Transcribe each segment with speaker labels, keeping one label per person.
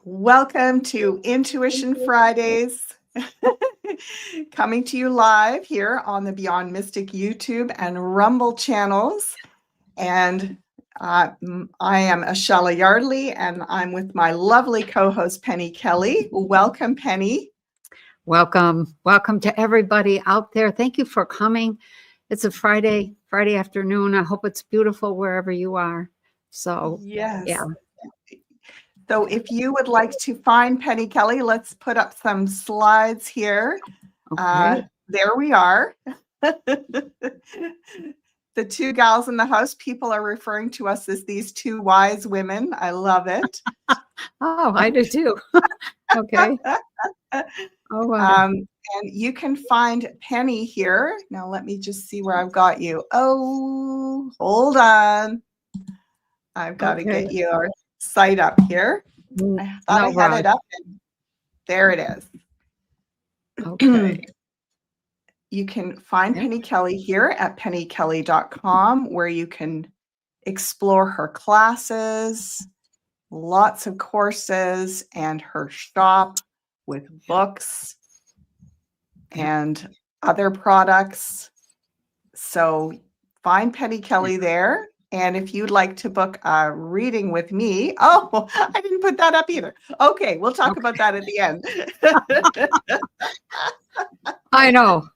Speaker 1: Welcome to Intuition Fridays, coming to you live here on the Beyond Mystic YouTube and Rumble channels. And I am ASHALA Yardley, and I'm with my lovely co-host, Penny Kelly. Welcome, Penny.
Speaker 2: Welcome. Welcome to everybody out there. Thank you for coming. It's a Friday afternoon. I hope it's beautiful wherever you are. So,
Speaker 1: yes.
Speaker 2: Yeah.
Speaker 1: So if you would like to find Penny Kelly, let's put up some slides here.
Speaker 2: Okay.
Speaker 1: There we are. The two gals in the house, people are referring to us as these two wise women. I love it.
Speaker 2: Oh, I do too. Okay. Oh, wow.
Speaker 1: And you can find Penny here. Now let me just see where I've got you. Oh, hold on. I've got to get your site up here. I thought I had it up. And there it is.
Speaker 2: Okay.
Speaker 1: You can find Penny Kelly here at pennykelly.com, where you can explore her classes, lots of courses, and her shop with books and other products. So find Penny Kelly there. And if you'd like to book a reading with me, oh, I didn't put that up either. Okay, we'll talk about that at the end.
Speaker 2: I know.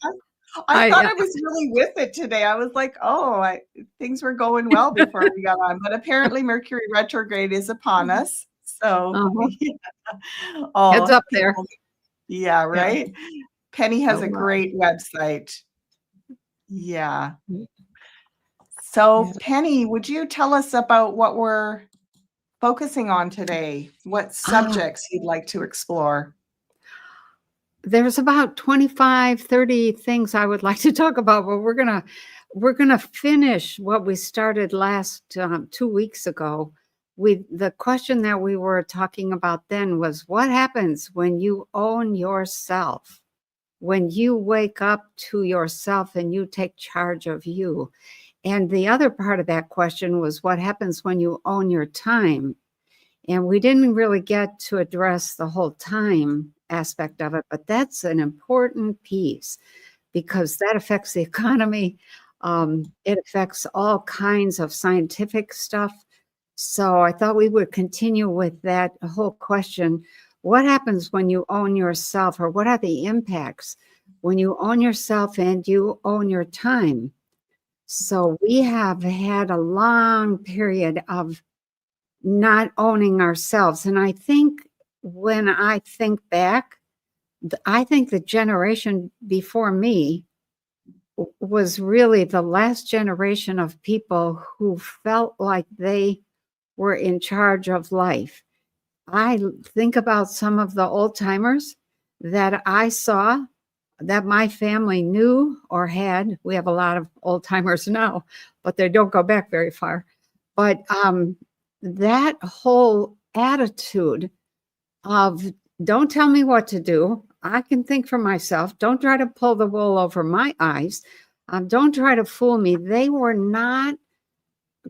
Speaker 1: I thought I was really with it today. I was like, oh, things were going well before we got on. But apparently Mercury retrograde is upon us. So
Speaker 2: Heads up there.
Speaker 1: Yeah, right? Yeah. Penny has a great website. Yeah. So Penny, would you tell us about what we're focusing on today? What subjects you'd like to explore?
Speaker 2: There's about 25, 30 things I would like to talk about, but we're gonna finish what we started last 2 weeks ago. The question that we were talking about then was, what happens when you own yourself? When you wake up to yourself and you take charge of you? And the other part of that question was, what happens when you own your time? And we didn't really get to address the whole time aspect of it, but that's an important piece because that affects the economy. It affects all kinds of scientific stuff. So I thought we would continue with that whole question. What happens when you own yourself, or what are the impacts when you own yourself and you own your time? So we have had a long period of not owning ourselves. And I think when I think back, I think the generation before me was really the last generation of people who felt like they were in charge of life. I think about some of the old timers that I saw, that my family knew or had. We have a lot of old timers now, but they don't go back very far. But that whole attitude of, don't tell me what to do, I can think for myself, don't try to pull the wool over my eyes, don't try to fool me. They were not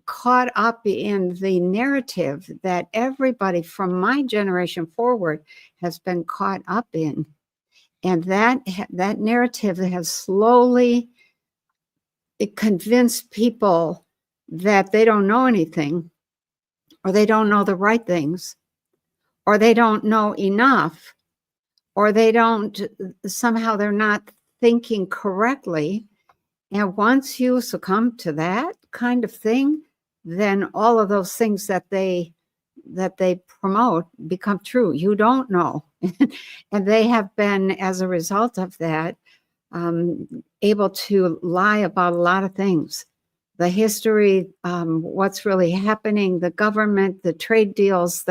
Speaker 2: caught up in the narrative that everybody from my generation forward has been caught up in. And that narrative has slowly convinced people that they don't know anything, or they don't know the right things, or they don't know enough, or somehow they're not thinking correctly. And once you succumb to that kind of thing, then all of those things that they promote become true. You don't know. And they have been, as a result of that, able to lie about a lot of things. The history, what's really happening, the government, the trade deals,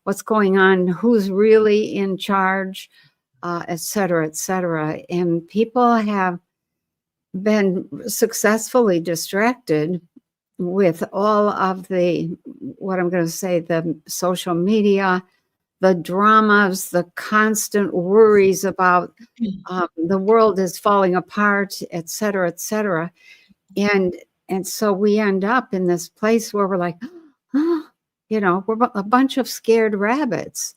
Speaker 2: what's going on, who's really in charge, et cetera, et cetera. And people have been successfully distracted with all of the social media, the dramas, the constant worries about the world is falling apart, et cetera, et cetera. And so we end up in this place where we're like, we're a bunch of scared rabbits.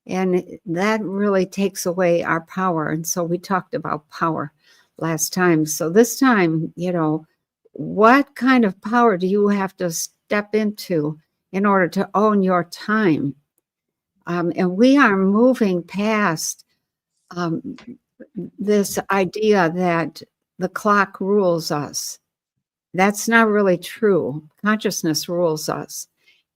Speaker 2: And that really takes away our power. And so we talked about power last time. So this time, what kind of power do you have to step into in order to own your time? And we are moving past this idea that the clock rules us. That's not really true. Consciousness rules us.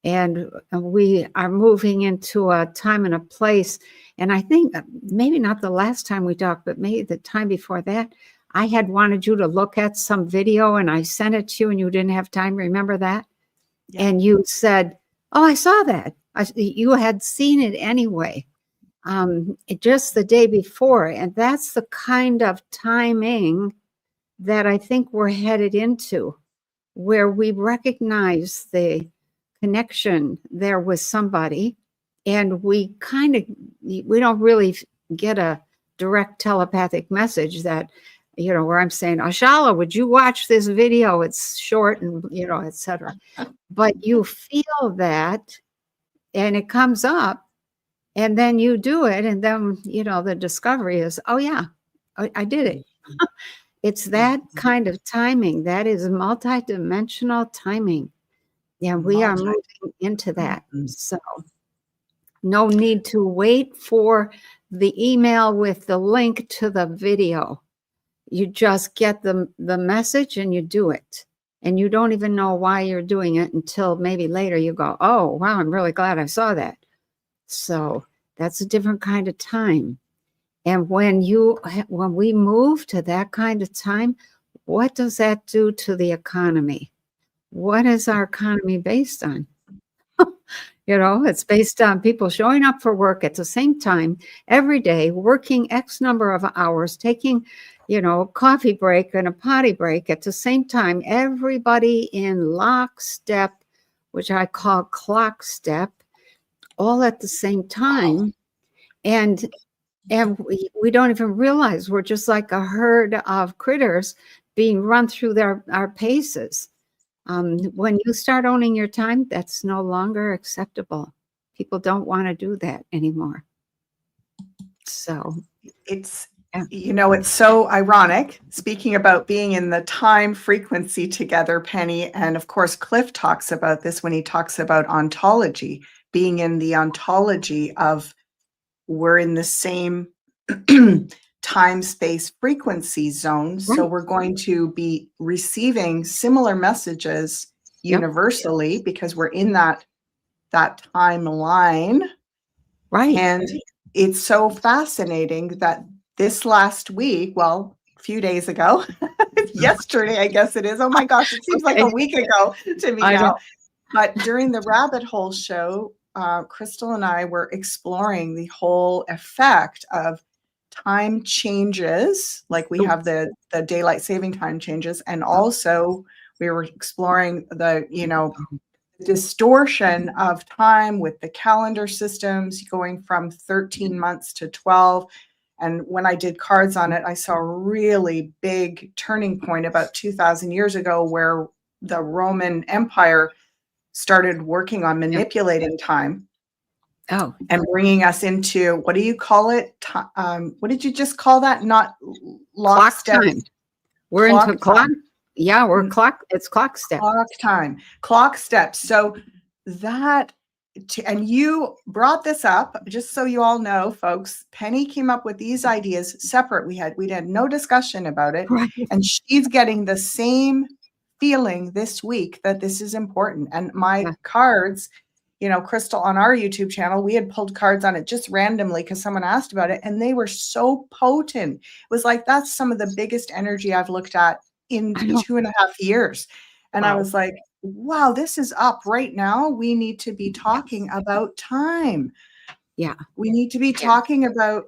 Speaker 2: And we are moving into a time and a place. And I think maybe not the last time we talked, but maybe the time before that, I had wanted you to look at some video and I sent it to you and you didn't have time. Remember that? Yeah. And you said, oh, I saw that. You had seen it anyway, just the day before. And that's the kind of timing that I think we're headed into, where we recognize the connection there with somebody, and we don't really get a direct telepathic message that, where I'm saying, Ashala, would you watch this video? It's short and, etc. But you feel that and it comes up and then you do it. And then, the discovery is, oh yeah, I did it. It's that kind of timing. That is multidimensional timing. Yeah, we are moving into that. So no need to wait for the email with the link to the video. You just get the message and you do it. And you don't even know why you're doing it until maybe later you go, oh, wow, I'm really glad I saw that. So that's a different kind of time. And when we move to that kind of time, what does that do to the economy? What is our economy based on? It's based on people showing up for work at the same time every day, working X number of hours, taking, a coffee break and a potty break at the same time, everybody in lockstep, which I call clock step, all at the same time. And we don't even realize we're just like a herd of critters being run through our paces. When you start owning your time, that's no longer acceptable. People don't want to do that anymore. So
Speaker 1: it's, it's so ironic, speaking about being in the time frequency together, Penny. And of course, Cliff talks about this when he talks about ontology, being in the ontology of we're in the same time, space, frequency zone. Right. So we're going to be receiving similar messages universally because we're in that timeline.
Speaker 2: Right.
Speaker 1: And it's so fascinating that this last week, well, a few days ago, yesterday, I guess it is. Oh my gosh, it seems like a week ago to me now. But during the Rabbit Hole show, Crystal and I were exploring the whole effect of time changes, like we have the daylight saving time changes, and also we were exploring the distortion of time with the calendar systems going from 13 months to 12. And when I did cards on it, I saw a really big turning point about 2,000 years ago where the Roman Empire started working on manipulating time.
Speaker 2: Oh,
Speaker 1: and bringing us into, what do you call it? What did you just call that? Not lockstep.
Speaker 2: Clock time. We're clock into clock. Time. Yeah, we're clock. It's clock step.
Speaker 1: Clock time. Clock steps. So that, and you brought this up, just so you all know, folks, Penny came up with these ideas separate. We had no discussion about it.
Speaker 2: Right.
Speaker 1: And she's getting the same feeling this week that this is important. And my cards, Crystal, on our YouTube channel, we had pulled cards on it just randomly because someone asked about it, and they were so potent. It was like, that's some of the biggest energy I've looked at in 2.5 years. And I was like, wow, this is up right now. We need to be talking about time.
Speaker 2: Yeah.
Speaker 1: We need to be talking about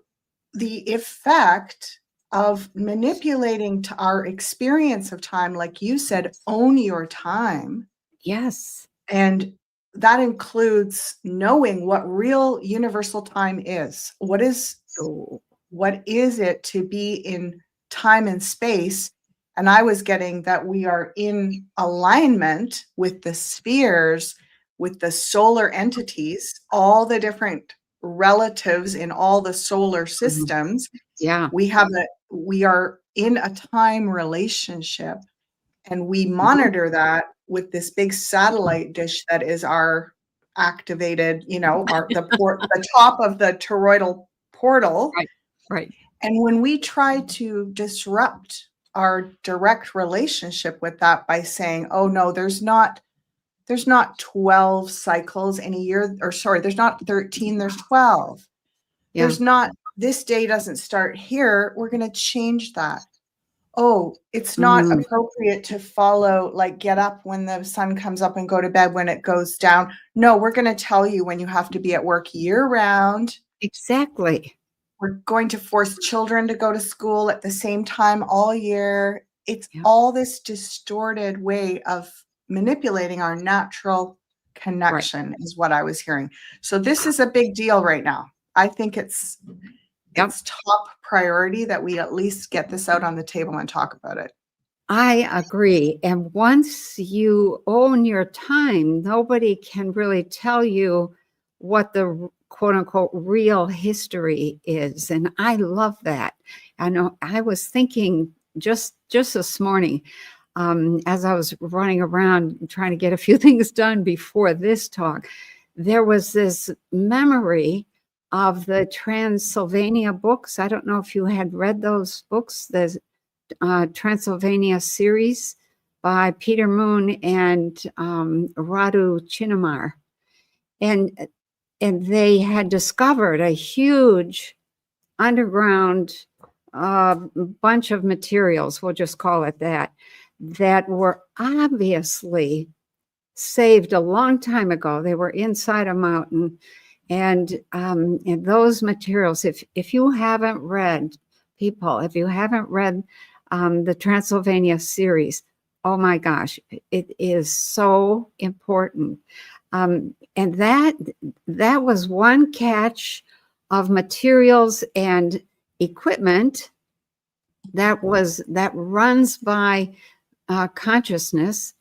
Speaker 1: the effect of manipulating to our experience of time. Like you said, own your time.
Speaker 2: Yes.
Speaker 1: And that includes knowing what real universal time is. What is it to be in time and space? And I was getting that we are in alignment with the spheres, with the solar entities, all the different relatives in all the solar systems.
Speaker 2: Yeah.
Speaker 1: We are in a time relationship, and we monitor that with this big satellite dish that is our activated, the top of the toroidal portal.
Speaker 2: Right. Right.
Speaker 1: And when we try to disrupt our direct relationship with that by saying, oh no, there's not 12 cycles in a year, or sorry, there's not 13, there's 12.
Speaker 2: Yeah.
Speaker 1: There's not, this day doesn't start here. We're going to change that. Oh, it's not appropriate to follow, like get up when the sun comes up and go to bed when it goes down. No, we're going to tell you when you have to be at work year round.
Speaker 2: Exactly.
Speaker 1: We're going to force children to go to school at the same time all year. It's
Speaker 2: Yeah.
Speaker 1: all this distorted way of manipulating our natural connection is what I was hearing. So this is a big deal right now. I think it's top priority that we at least get this out on the table and talk about it.
Speaker 2: I agree. And once you own your time, nobody can really tell you what the quote unquote real history is. And I love that. I know I was thinking just this morning, as I was running around trying to get a few things done before this talk, there was this memory of the Transylvania books. I don't know if you had read those books, the Transylvania series by Peter Moon and Radu Chinnamar. And they had discovered a huge underground bunch of materials, we'll just call it that were obviously saved a long time ago. They were inside a mountain. And those materials, if you haven't read, people, if you haven't read the Transylvania series, oh my gosh, it is so important. And that was one catch of materials and equipment that runs by consciousness,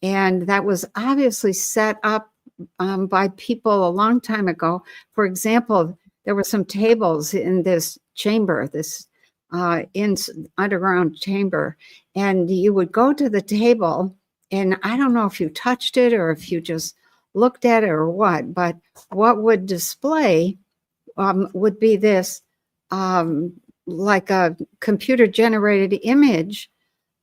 Speaker 2: and that was obviously set up by people a long time ago. For example, there were some tables in this chamber, this underground chamber, and you would go to the table, and I don't know if you touched it or if you just looked at it or what, but what would display would be this, like a computer generated image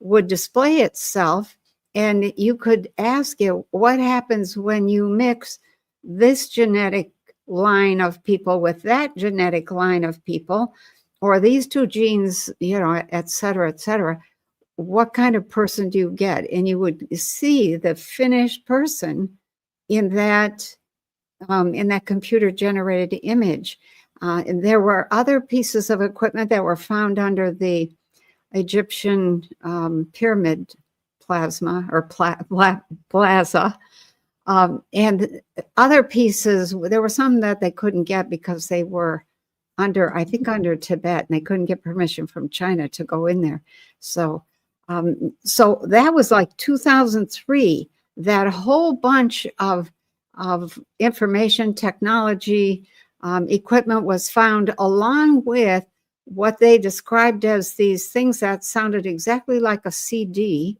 Speaker 2: would display itself. And you could ask it, what happens when you mix this genetic line of people with that genetic line of people, or these two genes, et cetera, et cetera. What kind of person do you get? And you would see the finished person in that computer generated image. And there were other pieces of equipment that were found under the Egyptian pyramid plasma or plaza, and other pieces. There were some that they couldn't get because they were under Tibet, and they couldn't get permission from China to go in there. So that was like 2003. That whole bunch of information technology equipment was found, along with what they described as these things that sounded exactly like a CD,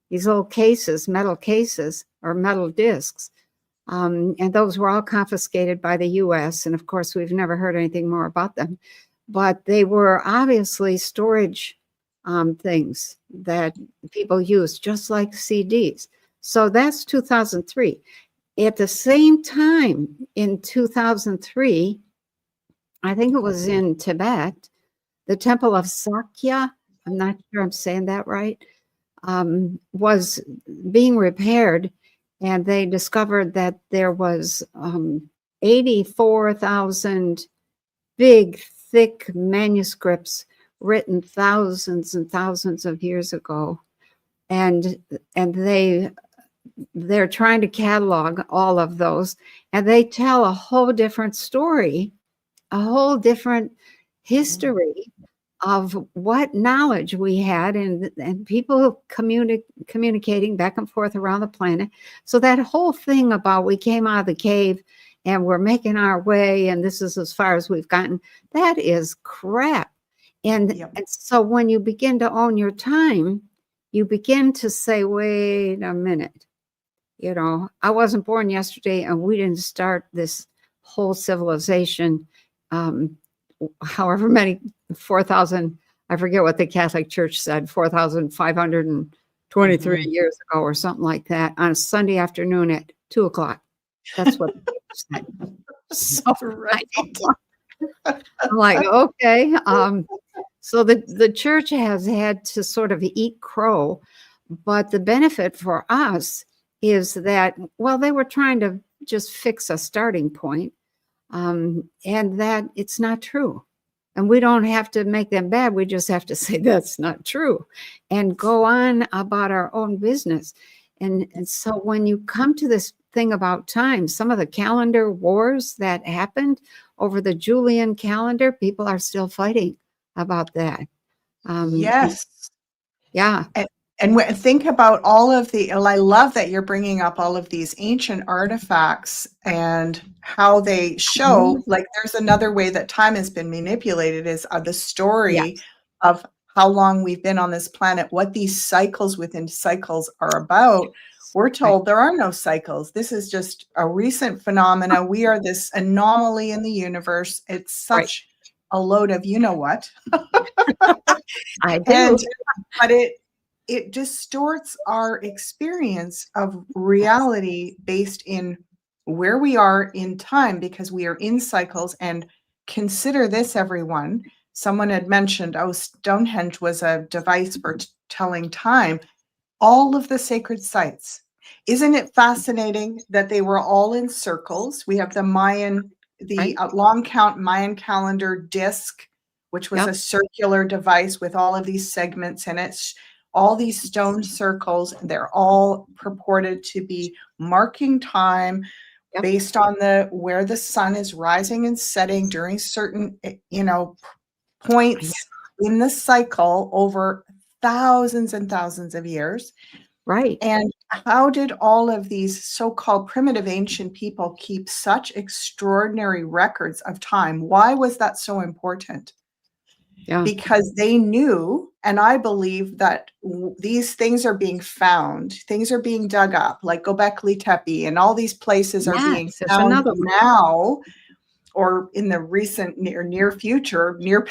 Speaker 2: these little cases, metal cases or metal discs. And those were all confiscated by the US. And of course, we've never heard anything more about them. But they were obviously storage things that people used, just like CDs. So that's 2003. At the same time, in 2003, I think it was in Tibet, the Temple of Sakya, I'm not sure I'm saying that right, was being repaired, and they discovered that there was 84,000 big, thick manuscripts written thousands and thousands of years ago, and they're trying to catalog all of those, and they tell a whole different story, a whole different history of what knowledge we had, and people communicating back and forth around the planet. So that whole thing about we came out of the cave and we're making our way, and this is as far as we've gotten. That is crap. And,
Speaker 1: Yep.
Speaker 2: and so when you begin to own your time, you begin to say, wait a minute, I wasn't born yesterday, and we didn't start this whole civilization, however many, 4,000, I forget what the Catholic Church said, 4,523 years ago or something like that, on a Sunday afternoon at 2:00. That's what they said. So
Speaker 1: Right.
Speaker 2: I'm like, okay. So the church has had to sort of eat crow, but the benefit for us is that, well, they were trying to just fix a starting point, and that it's not true. And we don't have to make them bad. We just have to say that's not true and go on about our own business. And so when you come to this thing about time, some of the calendar wars that happened over the Julian calendar, people are still fighting about that.
Speaker 1: Yes.
Speaker 2: Yeah.
Speaker 1: And think about all of I love that you're bringing up all of these ancient artifacts and how they show, like, there's another way that time has been manipulated is the story of how long we've been on this planet, what these cycles within cycles are about. We're told there are no cycles. This is just a recent phenomena. We are this anomaly in the universe. It's such a load of what.
Speaker 2: I do.
Speaker 1: But it distorts our experience of reality based in where we are in time, because we are in cycles. And consider this, everyone. Someone had mentioned, Stonehenge was a device for telling time. All of the sacred sites. Isn't it fascinating that they were all in circles? We have the Mayan, long count Mayan calendar disc, which was a circular device with all of these segments in it. All these stone circles, they're all purported to be marking time based on where the sun is rising and setting during certain, points in the cycle over thousands and thousands of years.
Speaker 2: Right.
Speaker 1: And how did all of these so-called primitive ancient people keep such extraordinary records of time? Why was that so important?
Speaker 2: Yeah.
Speaker 1: Because they knew, and I believe that these things are being found, things are being dug up, like Göbekli Tepe, and all these places are being found now, or in the recent near future, near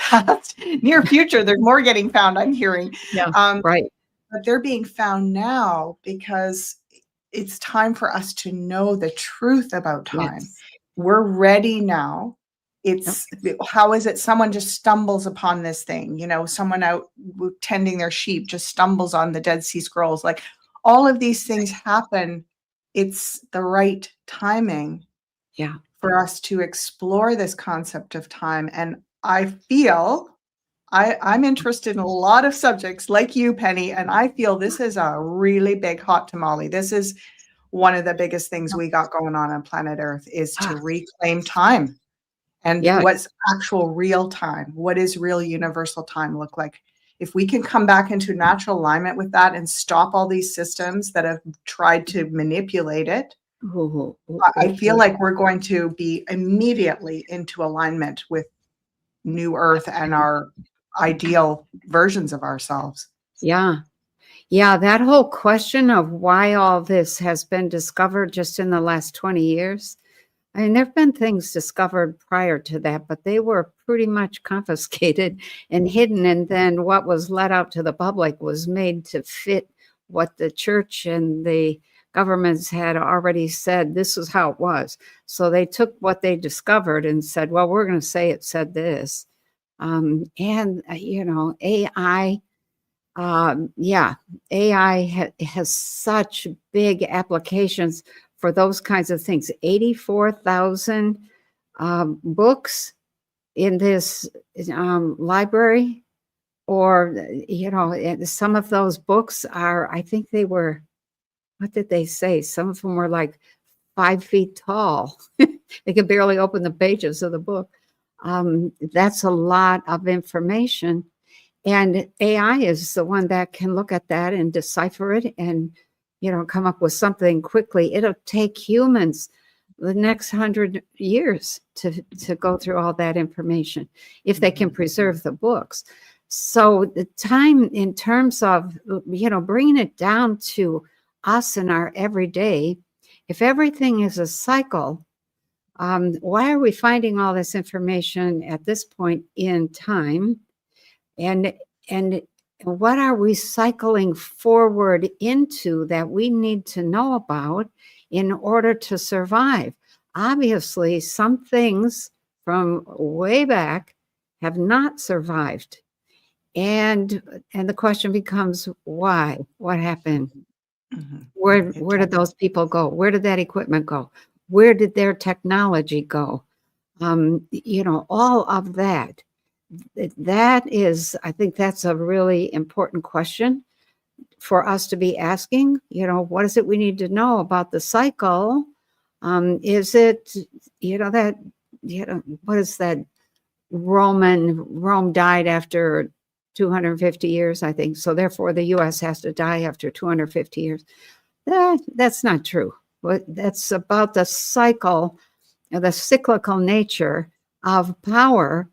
Speaker 1: future, there's more getting found, I'm hearing. But they're being found now because it's time for us to know the truth about time. We're ready now. How is it someone just stumbles upon this thing, someone out tending their sheep just stumbles on the Dead Sea Scrolls, like all of these things happen. It's the right timing for us to explore this concept of time. And I feel I'm interested in a lot of subjects like you, Penny, and I feel this is a really big hot tamale. This is one of the biggest things we got going on planet Earth, is to reclaim time. And what's actual real time? What does real universal time look like? If we can come back into natural alignment with that and stop all these systems that have tried to manipulate it, I feel like we're going to be immediately into alignment with New Earth and our ideal versions of ourselves.
Speaker 2: Yeah. That whole question of why all this has been discovered just in the last 20 years. I mean, there have been things discovered prior to that, but they were pretty much confiscated and hidden. And then what was let out to the public was made to fit what the church and the governments had already said this is how it was. So they took what they discovered and said, well, we're going to say it said this. AI, AI has such big applications for those kinds of things. 84,000 books in this library, or, some of those books are, I think they were, what did they say? Some of them were like 5 feet tall. They could barely open the pages of the book. That's a lot of information. And AI is the one that can look at that and decipher it and, come up with something quickly. It'll take humans the next 100 years to go through all that information if they can preserve the books. So the time in terms of, bringing it down to us in our everyday, if everything is a cycle, why are we finding all this information at this point in time? And what are we cycling forward into that we need to know about in order to survive? Obviously, some things from way back have not survived. And the question becomes, why? What happened? Where did those people go? Where did that equipment go? Where did their technology go? All of that. That is, I think that's a really important question for us to be asking. What is it we need to know about the cycle? Is it, what is that? Rome died after 250 years, I think. So therefore the US has to die after 250 years. That's not true. But that's about the cycle, the cyclical nature of power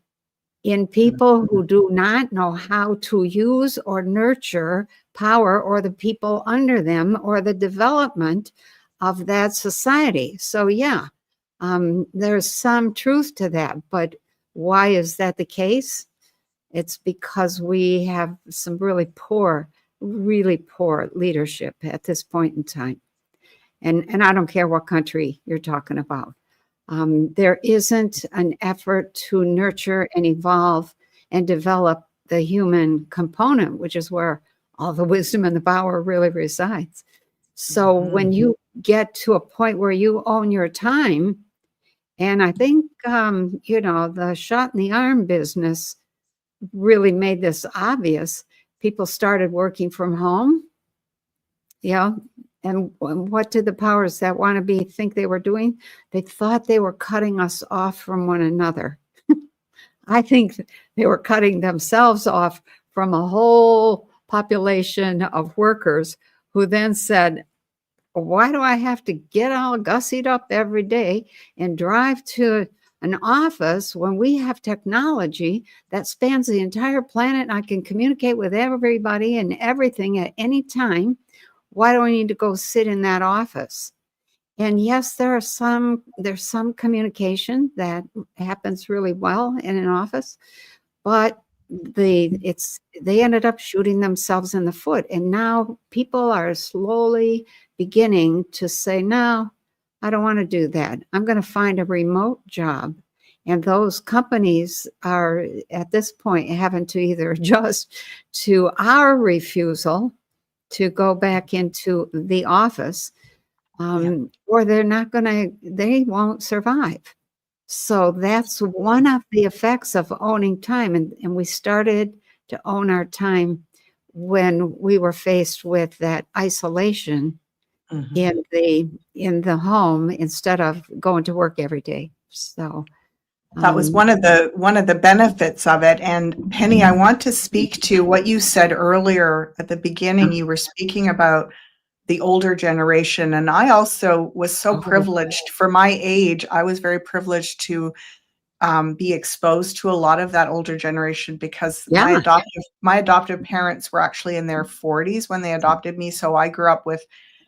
Speaker 2: in people who do not know how to use or nurture power, or the people under them, or the development of that society. So yeah, there's some truth to that. But why is that the case? It's because we have some really poor leadership at this point in time. And I don't care what country you're talking about. There isn't an effort to nurture and evolve and develop the human component, which is where all the wisdom and the power really resides. So when you get to a point where you own your time, and I think, the shot in the arm business really made this obvious. People started working from home. And what did the powers that want to be think they were doing? They thought they were cutting us off from one another. I think they were cutting themselves off from a whole population of workers who then said, why do I have to get all gussied up every day and drive to an office when we have technology that spans the entire planet? I can communicate with everybody and everything at any time. Why do I need to go sit in that office? And yes, there's some communication that happens really well in an office, but they ended up shooting themselves in the foot. And now people are slowly beginning to say, no, I don't want to do that. I'm going to find a remote job. And those companies are at this point having to either adjust to our refusal to go back into the office, or they won't survive. So that's one of the effects of owning time. And we started to own our time when we were faced with that isolation in the home instead of going to work every day. So
Speaker 1: that was one of the benefits of it. And Penny, I want to speak to what you said earlier at the beginning. You were speaking about the older generation. And I also was so privileged for my age. I was very privileged to be exposed to a lot of that older generation because my adoptive parents were actually in their 40s when they adopted me. So I grew up with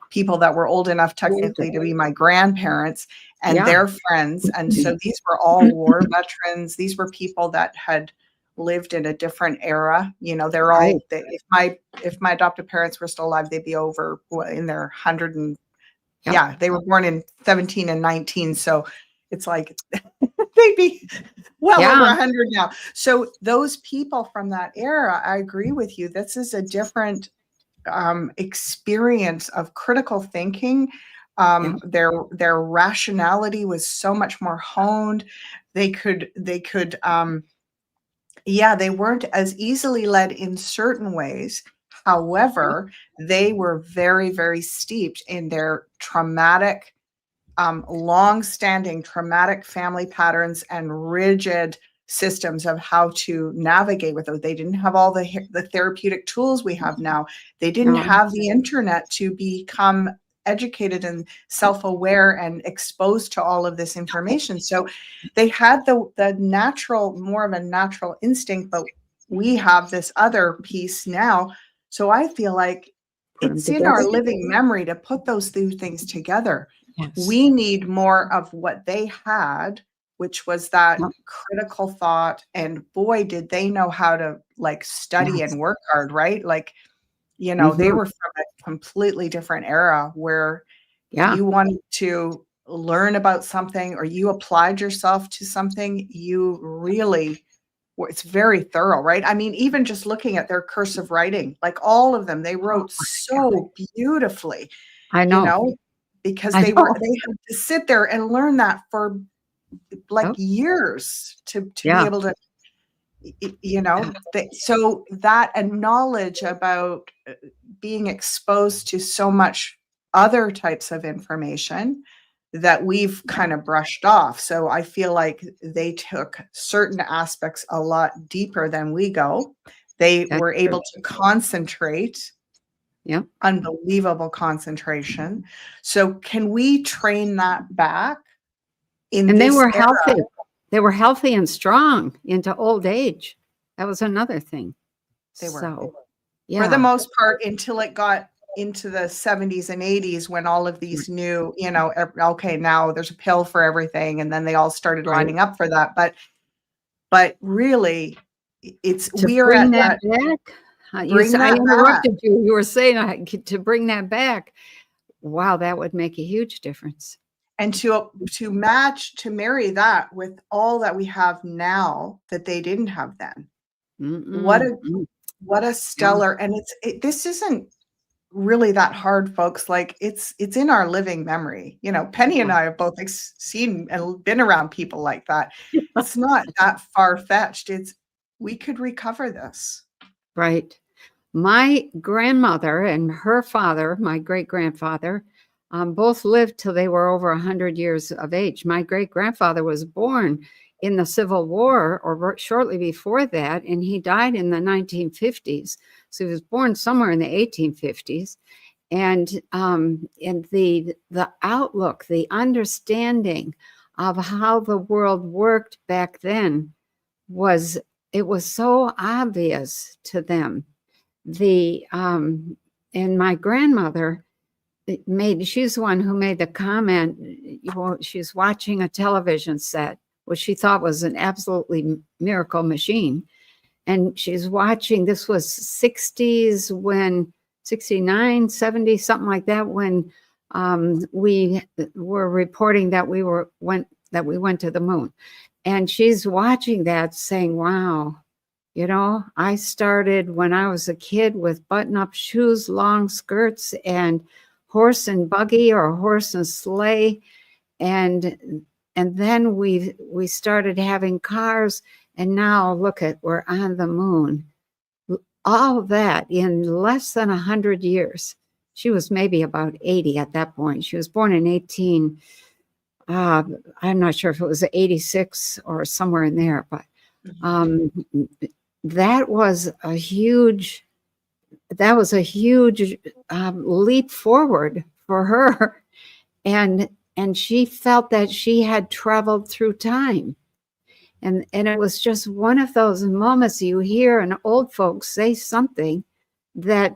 Speaker 1: people that were old enough technically to be my grandparents and their friends. And so these were all war veterans. These were people that had lived in a different era. They're all, if my adoptive parents were still alive, they'd be over in their 100 and they were born in 17 and 19. So it's like they'd be well over 100 now. So those people from that era, I agree with you. This is a different experience of critical thinking. Their rationality was so much more honed. They weren't as easily led in certain ways. However, they were very, very steeped in their traumatic, long-standing traumatic family patterns and rigid systems of how to navigate with those. They didn't have all the therapeutic tools we have now. They didn't have the internet to become educated and self-aware and exposed to all of this information. So they had the natural, more of a natural instinct, but we have this other piece now. So I feel like
Speaker 2: Put 'em
Speaker 1: it's in our
Speaker 2: together.
Speaker 1: living memory to put those two things together.
Speaker 2: Yes.
Speaker 1: We need more of what they had, which was that
Speaker 2: Yep.
Speaker 1: critical thought. And boy, did they know how to like study
Speaker 2: Yes.
Speaker 1: and work hard, right? Like, you know, they
Speaker 2: Mhm.
Speaker 1: were from a completely different era where
Speaker 2: Yeah.
Speaker 1: you wanted to learn about something or you applied yourself to something, you really it's very thorough, right? I mean, even just looking at their cursive writing, like all of them, they
Speaker 2: Oh
Speaker 1: wrote
Speaker 2: my God.
Speaker 1: so beautifully,
Speaker 2: I
Speaker 1: you
Speaker 2: know.
Speaker 1: know, because
Speaker 2: I
Speaker 1: they
Speaker 2: know.
Speaker 1: had to sit there and learn that for like
Speaker 2: Yep.
Speaker 1: years to be
Speaker 2: Yeah.
Speaker 1: able to, you
Speaker 2: Yeah.
Speaker 1: know, so that and knowledge about being exposed to so much other types of information that we've kind of brushed off. So I feel like they took certain aspects a lot deeper than we go. They
Speaker 2: That's
Speaker 1: were
Speaker 2: true.
Speaker 1: able to concentrate,
Speaker 2: Yep.
Speaker 1: unbelievable concentration. So can we train that back in
Speaker 2: And they
Speaker 1: this
Speaker 2: were
Speaker 1: era?
Speaker 2: healthy. They were healthy and strong into old age. That was another thing.
Speaker 1: They were.
Speaker 2: So,
Speaker 1: For the
Speaker 2: yeah.
Speaker 1: most part, until it got into the 70s and 80s when all of these new, you know, okay, now there's a pill for everything, and then they all started
Speaker 2: Right.
Speaker 1: lining up for that. But really, it's
Speaker 2: To
Speaker 1: we are
Speaker 2: bring
Speaker 1: at
Speaker 2: that
Speaker 1: that
Speaker 2: back,
Speaker 1: bring
Speaker 2: I
Speaker 1: that back.
Speaker 2: interrupted you. You were saying to bring that back. Wow, that would make a huge difference.
Speaker 1: And to match, to marry that with all that we have now that they didn't have then. What
Speaker 2: Mm-mm.
Speaker 1: a what a
Speaker 2: Yeah.
Speaker 1: stellar, and this isn't really that hard, folks. Like it's in our living memory. You know, Penny and I have both seen and been around people like that. It's not that far-fetched. It's we could recover this.
Speaker 2: Right. My grandmother and her father, my great grandfather, both lived till they were over 100 years of age. My great grandfather was born in the Civil War or shortly before that, and he died in the 1950s. So he was born somewhere in the 1850s. And the outlook, the understanding of how the world worked back then was so obvious to them. And my grandmother she's the one who made the comment. She's watching a television set, which she thought was an absolutely miracle machine. And she's watching, this was 60s when 69, 70, something like that, when we were reporting that we went to the moon. And she's watching that saying, wow, I started when I was a kid with button-up shoes, long skirts, and horse and buggy or horse and sleigh. And then we started having cars, and now look we're on the moon. All that in less than 100 years. She was maybe about 80 at that point. She was born in 18. I'm not sure if it was 86 or somewhere in there, but that was a huge leap forward for her, and she felt that she had traveled through time, and it was just one of those moments you hear an old folks say something that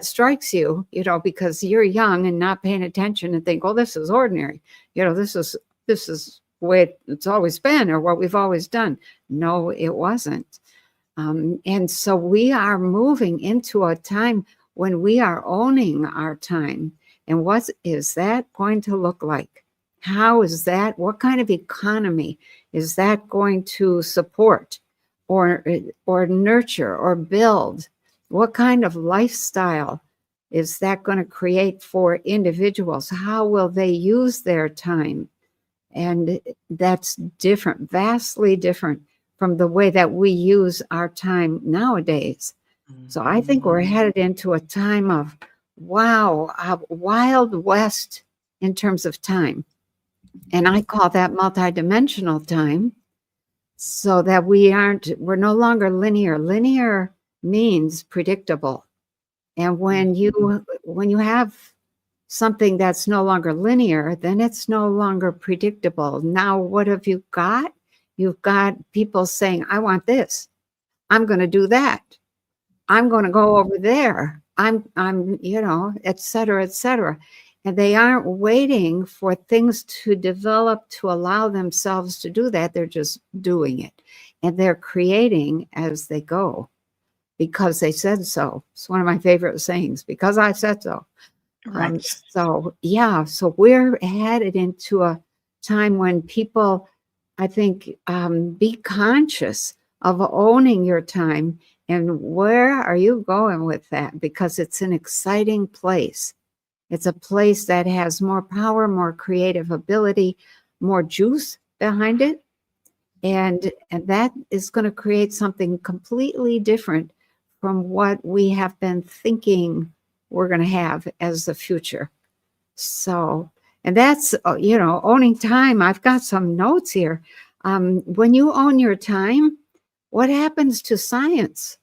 Speaker 2: strikes you, because you're young and not paying attention and think, oh, this is ordinary, this is the way it's always been or what we've always done. No, it wasn't. And so we are moving into a time when we are owning our time. And what is that going to look like? How is that? What kind of economy is that going to support or nurture or build? What kind of lifestyle is that going to create for individuals? How will they use their time? And that's different, vastly different from the way that we use our time nowadays. So I think we're headed into a time of, wow, a Wild West in terms of time. And I call that multidimensional time, so that we're no longer linear. Linear means predictable. And when you have something that's no longer linear, then it's no longer predictable. Now, what have you got? You've got people saying, I want this. I'm going to do that. I'm going to go over there. I'm, et cetera, et cetera. And they aren't waiting for things to develop to allow themselves to do that. They're just doing it. And they're creating as they go because they said so. It's one of my favorite sayings, because I said so.
Speaker 1: Right.
Speaker 2: So we're headed into a time when people, I think, be conscious of owning your time. And where are you going with that? Because it's an exciting place. It's a place that has more power, more creative ability, more juice behind it. And that is going to create something completely different from what we have been thinking we're going to have as the future. So, and that's, owning time. I've got some notes here. When you own your time, what happens to science?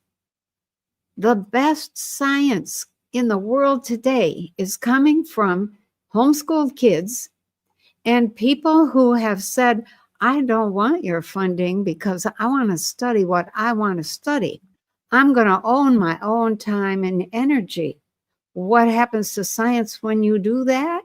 Speaker 2: The best science in the world today is coming from homeschooled kids and people who have said, I don't want your funding because I want to study what I want to study. I'm going to own my own time and energy. What happens to science when you do that?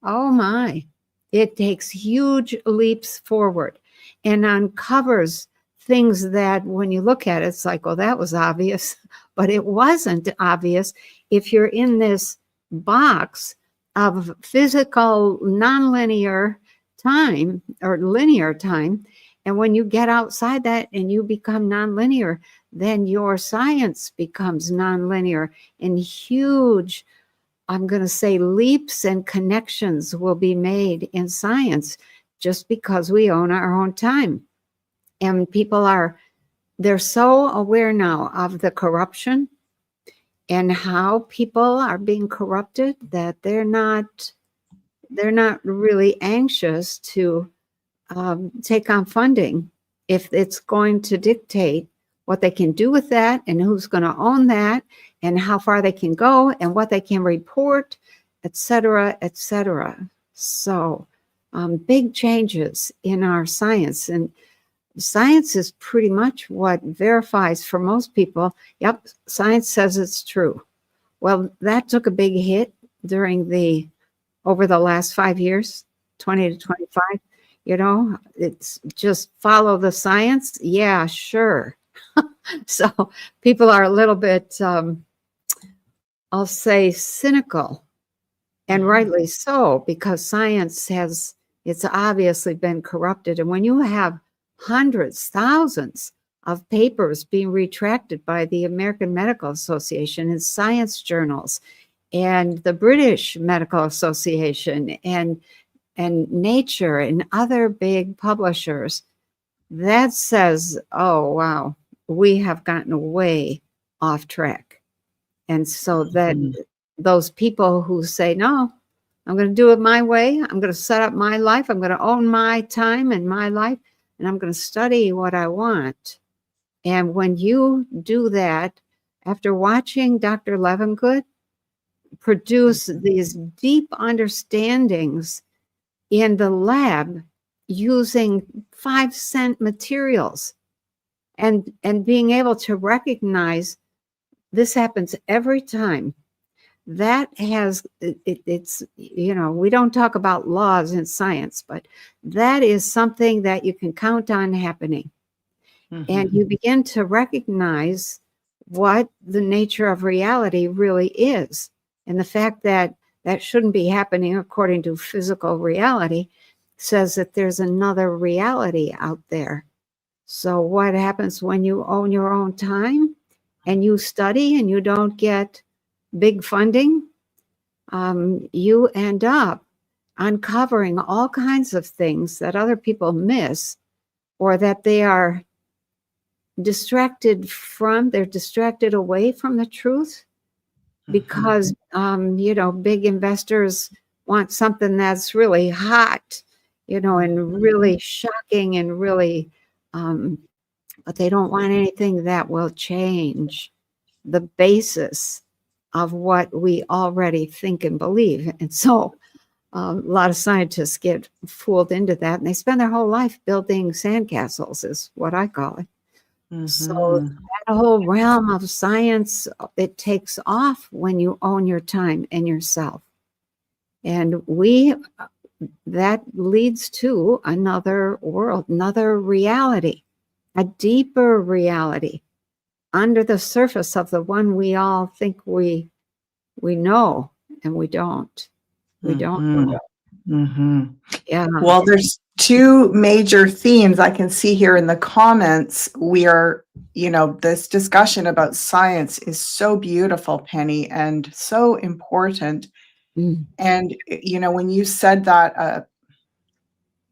Speaker 2: Oh my, it takes huge leaps forward and uncovers things that when you look at it, it's like, oh, that was obvious, but it wasn't obvious if you're in this box of physical nonlinear time or linear time. And when you get outside that and you become nonlinear, then your science becomes nonlinear, and huge, I'm going to say, leaps and connections will be made in science just because we own our own time. And people they're so aware now of the corruption and how people are being corrupted that they're not really anxious to take on funding if it's going to dictate what they can do with that and who's going to own that and how far they can go and what they can report, et cetera, et cetera. So big changes in our science. And science is pretty much what verifies for most people, yep, science says it's true. Well, that took a big hit over the last 5 years, 20 to 25. It's just follow the science. Yeah, sure. So people are a little bit, I'll say, cynical, and rightly so, because science it's obviously been corrupted. And when you have hundreds, thousands of papers being retracted by the American Medical Association in science journals and the British Medical Association and Nature and other big publishers, that says, oh, wow, we have gotten way off track. And so that those people who say, no, I'm going to do it my way, I'm going to set up my life, I'm going to own my time and my life, and I'm going to study what I want. And when you do that, after watching Dr. Levengood produce these deep understandings in the lab using 5-cent materials and being able to recognize this happens every time, that it's we don't talk about laws in science, but that is something that you can count on happening. And you begin to recognize what the nature of reality really is, and the fact that shouldn't be happening according to physical reality says that there's another reality out there. So what happens when you own your own time and you study and you don't get big funding? You end up uncovering all kinds of things that other people miss, or that they are distracted from. They're distracted away from the truth because, big investors want something that's really hot, and really shocking and really, but they don't want anything that will change the basis of what we already think and believe. And so a lot of scientists get fooled into that, and they spend their whole life building sandcastles, is what I call it. So that whole realm of science, it takes off when you own your time and yourself. And that leads to another world, another reality, a deeper reality under the surface of the one we all think we know, and we don't. We don't know. Yeah.
Speaker 1: Well, there's two major themes I can see here in the comments. We are, this discussion about science is so beautiful, Penny, and so important. And, when you said that,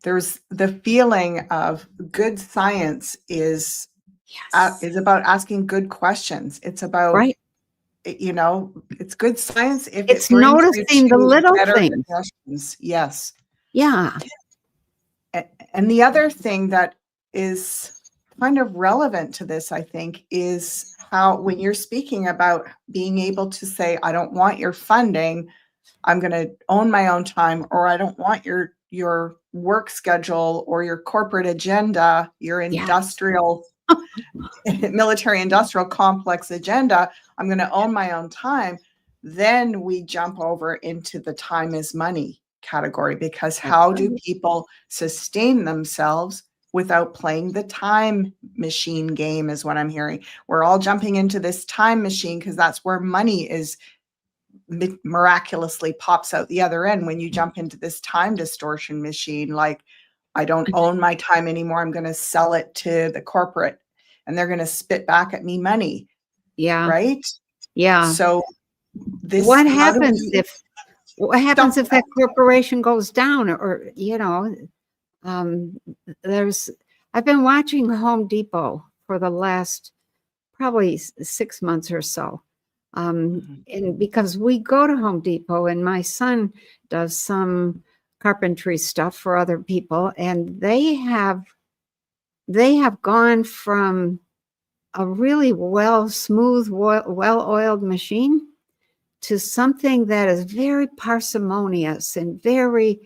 Speaker 1: there's the feeling of good science is about asking good questions. It's about,
Speaker 2: right.
Speaker 1: It's good science if
Speaker 2: it's
Speaker 1: it brings
Speaker 2: noticing the little things.
Speaker 1: Suggestions. Yes.
Speaker 2: Yeah.
Speaker 1: And the other thing that is kind of relevant to this, I think, is how when you're speaking about being able to say, I don't want your funding, I'm going to own my own time, or I don't want your work schedule or your corporate agenda, your industrial, military industrial complex agenda, I'm going to own my own time. Then we jump over into the time is money category, because how do people sustain themselves without playing the time machine game is what I'm hearing. We're all jumping into this time machine because that's where money is miraculously pops out the other end when you jump into this time distortion machine. Like, I don't own my time anymore. I'm going to sell it to the corporate and they're going to spit back at me money.
Speaker 2: Yeah.
Speaker 1: Right?
Speaker 2: Yeah.
Speaker 1: So
Speaker 2: what happens if that corporation goes down, or I've been watching Home Depot for the last probably 6 months or so. And because we go to Home Depot, and my son does some carpentry stuff for other people, and they have gone from a really smooth, well-oiled machine to something that is very parsimonious and very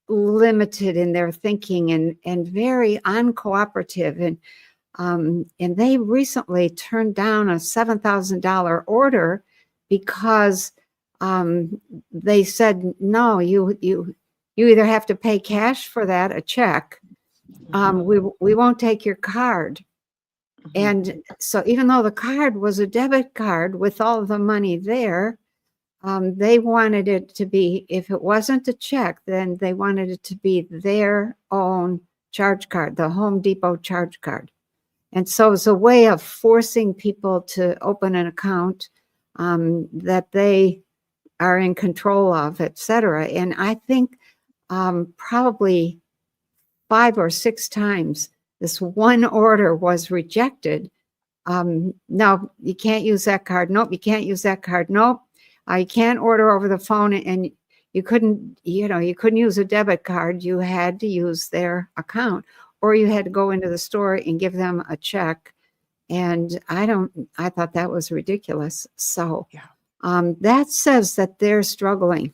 Speaker 2: limited in their thinking, and very uncooperative. And they recently turned down a $7,000 order because they said, no, you either have to pay cash for that, a check. We won't take your card. And so even though the card was a debit card with all of the money there, they wanted it to be, if it wasn't a check, then they wanted it to be their own charge card, the Home Depot charge card. And so it's a way of forcing people to open an account that they are in control of, et cetera. And I think probably 5 or 6 times this one order was rejected. No, you can't use that card. Nope, you can't use that card. Nope, you can't order over the phone, and you couldn't use a debit card. You had to use their account, or you had to go into the store and give them a check. And I thought that was ridiculous. So that says that they're struggling,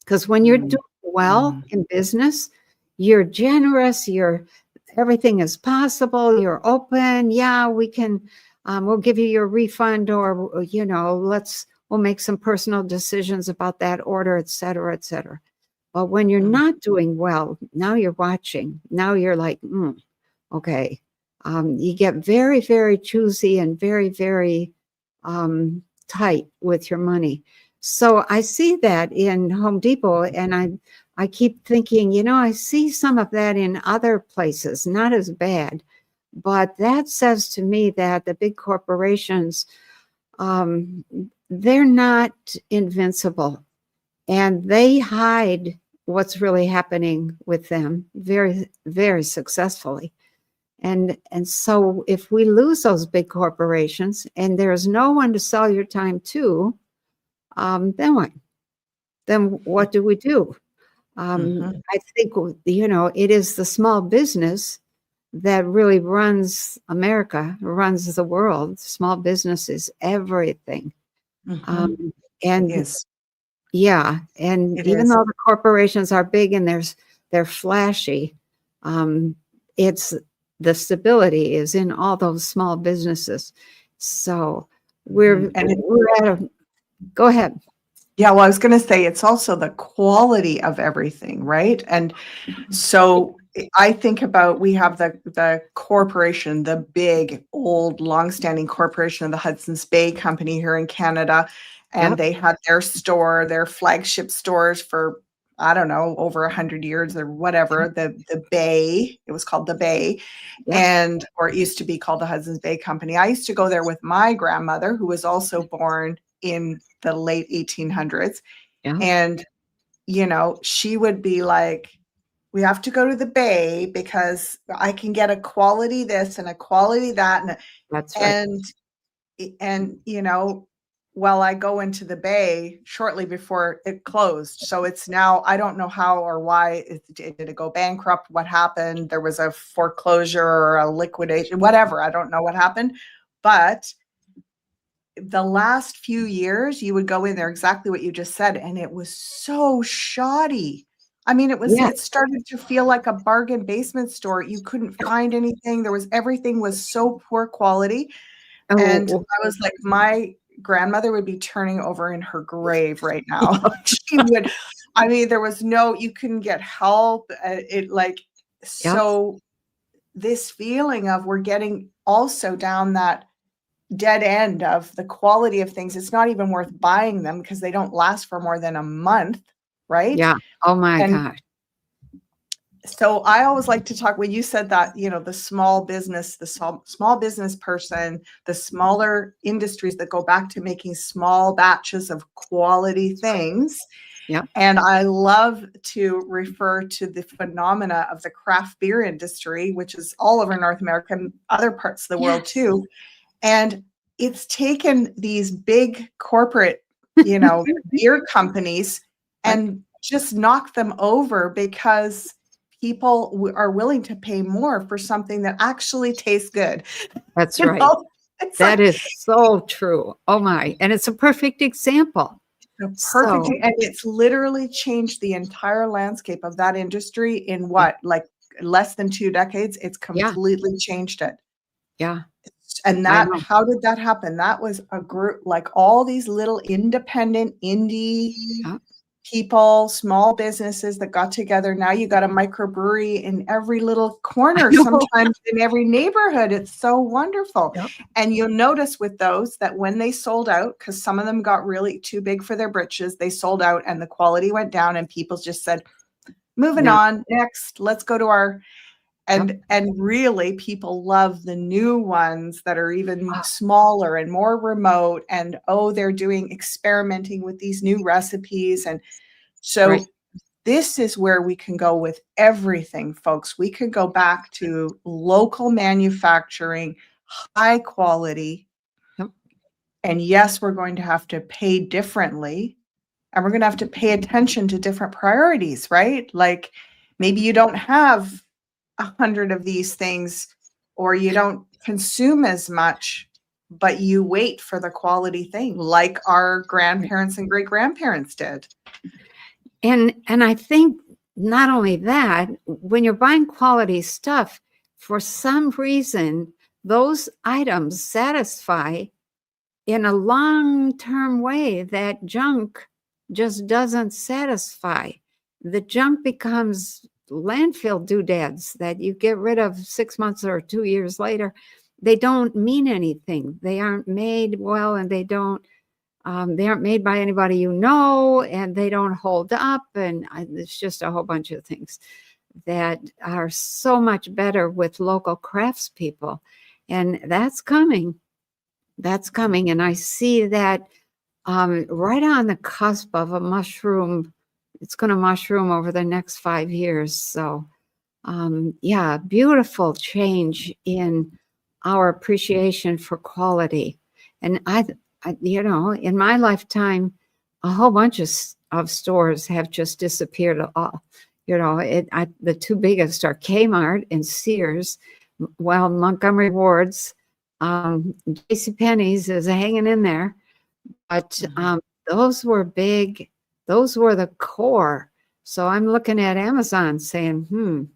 Speaker 2: because when you're doing well in business, you're generous, everything is possible, you're open. Yeah, we can, we'll give you your refund, or, we'll make some personal decisions about that order, et cetera, et cetera. But when you're not doing well, now you're watching. Now you're like, okay. You get very, very choosy and very, very tight with your money. So I see that in Home Depot, and I keep thinking, I see some of that in other places, not as bad. But that says to me that the big corporations, they're not invincible. And they hide what's really happening with them very, very successfully. And so if we lose those big corporations and there's no one to sell your time to, then what? Then what do we do? I think, it is the small business that really runs America, runs the world. Small business is everything.
Speaker 1: Mhm. It
Speaker 2: And
Speaker 1: is.
Speaker 2: yeah, and
Speaker 1: It
Speaker 2: even
Speaker 1: is.
Speaker 2: though the corporations are big and they're flashy, it's the stability is in all those small businesses. So
Speaker 1: Mhm. And it
Speaker 2: we're at a go ahead.
Speaker 1: yeah, well, I was gonna say it's also the quality of everything, right? And so I think about we have the corporation, the big, old, longstanding corporation of the Hudson's Bay Company here in Canada, and
Speaker 2: Yep,
Speaker 1: they had their store, their flagship stores for, I don't know, over 100 years or whatever. The Bay, it was called the Bay,
Speaker 2: yep,
Speaker 1: and or it used to be called the Hudson's Bay Company. I used to go there with my grandmother, who was also born in the late 1800s,
Speaker 2: yeah,
Speaker 1: and she would be like, we have to go to the Bay because I can get a quality this and a quality that
Speaker 2: that's right.
Speaker 1: and and well, I go into the Bay shortly before it closed. So it's now, I don't know how or why did it go bankrupt, what happened, there was a foreclosure or a liquidation, whatever, I don't know what happened, but the last few years, you would go in there, exactly what you just said, and it was so shoddy. I mean,
Speaker 2: Yeah.
Speaker 1: it started to feel like a bargain basement store. You couldn't find anything. Everything was so poor quality. And
Speaker 2: Oh,
Speaker 1: I was like, my grandmother would be turning over in her grave right now. She would, I mean, there was you couldn't get help.
Speaker 2: yep,
Speaker 1: So this feeling of we're getting also down that dead end of the quality of things. It's not even worth buying them because they don't last for more than a month, right?
Speaker 2: yeah. Oh my
Speaker 1: And
Speaker 2: gosh.
Speaker 1: so I always like to talk when you said that, the small business, the small business person, the smaller industries that go back to making small batches of quality things.
Speaker 2: Yep.
Speaker 1: And I love to refer to the phenomena of the craft beer industry, which is all over North America and other parts of the world
Speaker 2: Yes.
Speaker 1: too. And it's taken these big corporate, beer companies
Speaker 2: Right.
Speaker 1: and just knocked them over because people are willing to pay more for something that actually tastes good.
Speaker 2: That's
Speaker 1: You
Speaker 2: right.
Speaker 1: know, it's
Speaker 2: That
Speaker 1: like
Speaker 2: is so true. Oh my. And it's a perfect example.
Speaker 1: a perfect,
Speaker 2: So
Speaker 1: and it's literally changed the entire landscape of that industry in what, like less than 2 decades. It's
Speaker 2: yeah,
Speaker 1: completely changed it.
Speaker 2: yeah,
Speaker 1: And
Speaker 2: I
Speaker 1: that,
Speaker 2: know.
Speaker 1: how did that happen? That was a group, like all these little independent indie
Speaker 2: Yeah.
Speaker 1: people, small businesses that got together. Now you got a microbrewery in every little
Speaker 2: I
Speaker 1: corner,
Speaker 2: know.
Speaker 1: sometimes in every neighborhood. It's so wonderful.
Speaker 2: Yep.
Speaker 1: And you'll notice with those that when they sold out, because some of them got really too big for their britches, they sold out and the quality went down and people just said, moving
Speaker 2: Yeah.
Speaker 1: on, next, let's go to our
Speaker 2: Yep.
Speaker 1: and really people love the new ones that are even
Speaker 2: Ah,
Speaker 1: smaller and more remote, and they're doing experimenting with these new recipes. And
Speaker 2: right.
Speaker 1: so this is where we can go with everything, folks. We could go back to local manufacturing, high quality,
Speaker 2: Yep.
Speaker 1: and yes, we're going to have to pay differently, and we're going to have to pay attention to different priorities, right? Like maybe you don't have 100 of these things, or you don't consume as much, but you wait for the quality thing like our
Speaker 2: Right.
Speaker 1: grandparents and great grandparents did.
Speaker 2: And I think not only that, when you're buying quality stuff, for some reason, those items satisfy in a long-term way that junk just doesn't satisfy. The junk becomes landfill doodads that you get rid of 6 months or 2 years later. They don't mean anything. They aren't made well, and they aren't made by anybody and they don't hold up. And it's just a whole bunch of things that are so much better with local craftspeople. And that's coming. That's coming. And I see that right on the cusp of a mushroom. It's going to mushroom over the next 5 years. So, yeah, beautiful change in our appreciation for quality. And in my lifetime, a whole bunch of stores have just disappeared. The two biggest are Kmart and Sears. Well, Montgomery Ward's, JCPenney's is hanging in there, But those were big. Those were the core. So I'm looking at Amazon saying,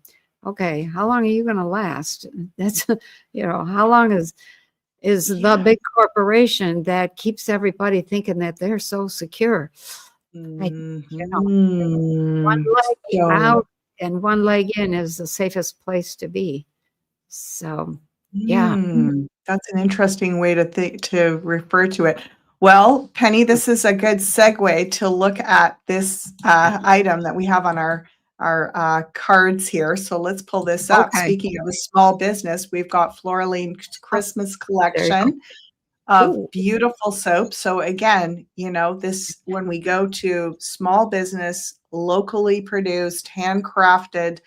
Speaker 2: okay, how long are you going to last? That's, how long is the big corporation that keeps everybody thinking that they're so secure? One leg out and one leg in is the safest place to be. So, yeah.
Speaker 1: That's an interesting way to refer to it. Well, Penny, this is a good segue to look at this item that we have on our cards here. So let's pull this up.
Speaker 2: Okay.
Speaker 1: Speaking of a small business, we've got Floraline's Christmas collection of beautiful soap. So again, this, when we go to small business, locally produced, handcrafted,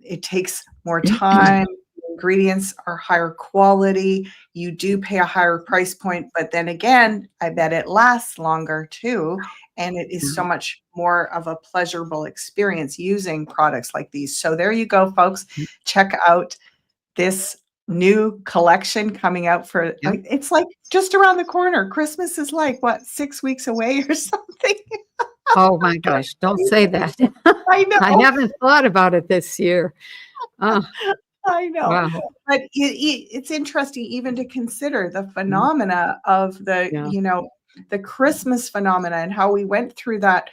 Speaker 1: it takes more time. Ingredients are higher quality. You do pay a higher price point, but then again, I bet it lasts longer too. And it is so much more of a pleasurable experience using products like these. So there you go, folks. Check out this new collection coming out for, it's like just around the corner. Christmas is like, what, 6 weeks away or something?
Speaker 2: Oh my gosh, don't say that.
Speaker 1: I know.
Speaker 2: I haven't thought about it this year.
Speaker 1: I know.
Speaker 2: Wow.
Speaker 1: But it's interesting even to consider the phenomena of the Christmas phenomena and how we went through that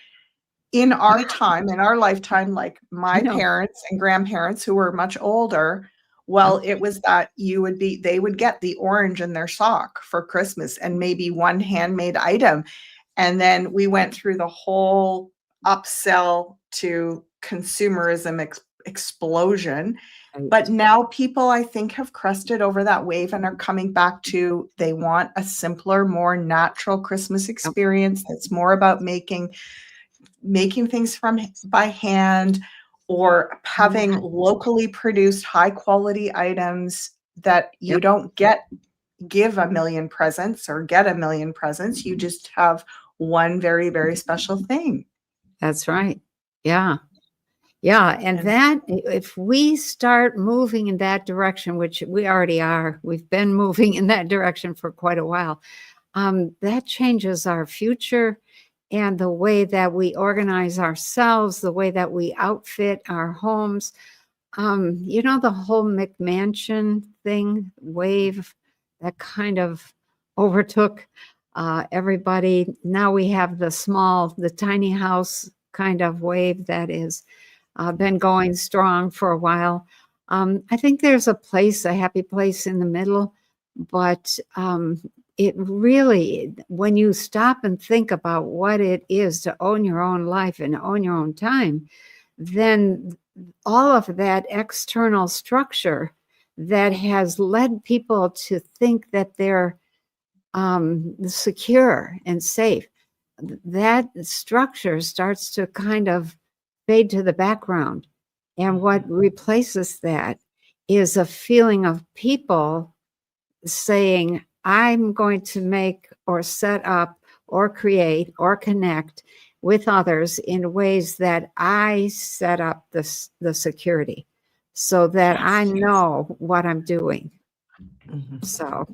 Speaker 1: in our time, in our lifetime, like my parents and grandparents who were much older. Well, it was that they would get the orange in their sock for Christmas and maybe one handmade item. And then we went through the whole upsell to consumerism explosion. But now people, I think, have crested over that wave and are coming back to, they want a simpler, more natural Christmas experience that's more about making things by hand, or having locally produced high quality items that you don't give a million presents or get a million presents. You just have one very, very special thing.
Speaker 2: That's right. Yeah. Yeah. And that, if we start moving in that direction, which we already are, we've been moving in that direction for quite a while, that changes our future and the way that we organize ourselves, the way that we outfit our homes. The whole McMansion thing, wave that kind of overtook everybody. Now we have the tiny house kind of wave that is been going strong for a while. I think there's a happy place in the middle, but it really, when you stop and think about what it is to own your own life and own your own time, then all of that external structure that has led people to think that they're secure and safe, that structure starts to kind of fade to the background. And what replaces that is a feeling of people saying, I'm going to make or set up or create or connect with others in ways that I set up the security so that I know what I'm doing. So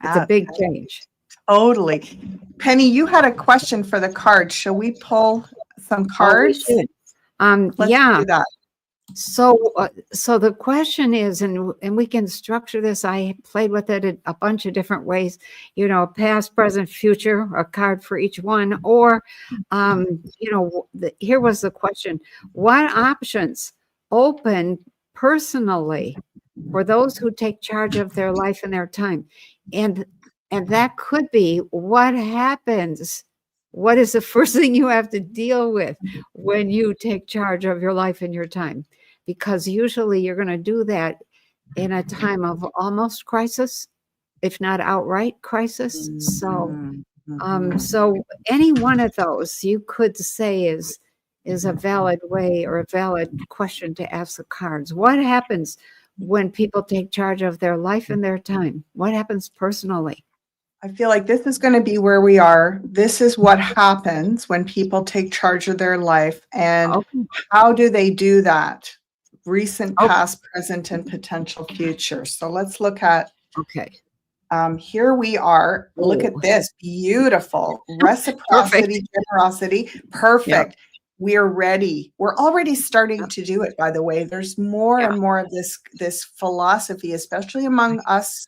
Speaker 2: it's a big change.
Speaker 1: Totally. Penny, you had a question for the cards. Shall we pull some cards?
Speaker 2: Oh, we should.
Speaker 1: Let's do that.
Speaker 2: So the question is, and we can structure this. I played with it a bunch of different ways, past, present, future, a card for each one. Or, here was the question: what options open personally for those who take charge of their life and their time? And that could be, what happens? What is the first thing you have to deal with when you take charge of your life and your time? Because usually you're going to do that in a time of almost crisis, if not outright crisis. So any one of those you could say is a valid way or a valid question to ask the cards. What happens when people take charge of their life and their time? What happens personally?
Speaker 1: I feel like this is going to be where we are. This is what happens when people take charge of their life. And how do they do that? Recent, past, present, and potential future. So let's look at Here we are. Look at
Speaker 2: Oh,
Speaker 1: this. Beautiful.
Speaker 2: perfect.
Speaker 1: Reciprocity, generosity.
Speaker 2: Yep.
Speaker 1: Perfect. We're ready. We're already starting
Speaker 2: Yep.
Speaker 1: to do it, by the way. There's more
Speaker 2: Yeah.
Speaker 1: and more of this philosophy, especially among us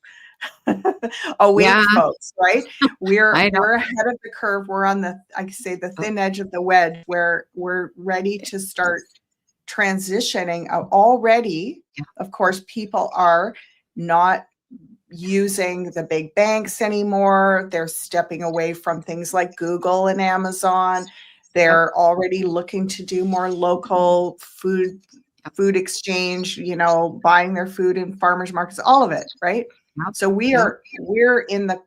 Speaker 1: awake
Speaker 2: Yeah.
Speaker 1: folks, right?
Speaker 2: I know.
Speaker 1: We're ahead of the curve. We're on the, I say, the
Speaker 2: Oh,
Speaker 1: thin edge of the wedge where we're ready to start transitioning. Already,
Speaker 2: yeah.
Speaker 1: of course, people are not using the big banks anymore. They're stepping away from things like Google and Amazon.
Speaker 2: Yep.
Speaker 1: They're already looking to do more local
Speaker 2: Yep.
Speaker 1: food exchange, buying their food in farmers markets, all of it, right?
Speaker 2: Yep.
Speaker 1: So
Speaker 2: Yep.
Speaker 1: we're in the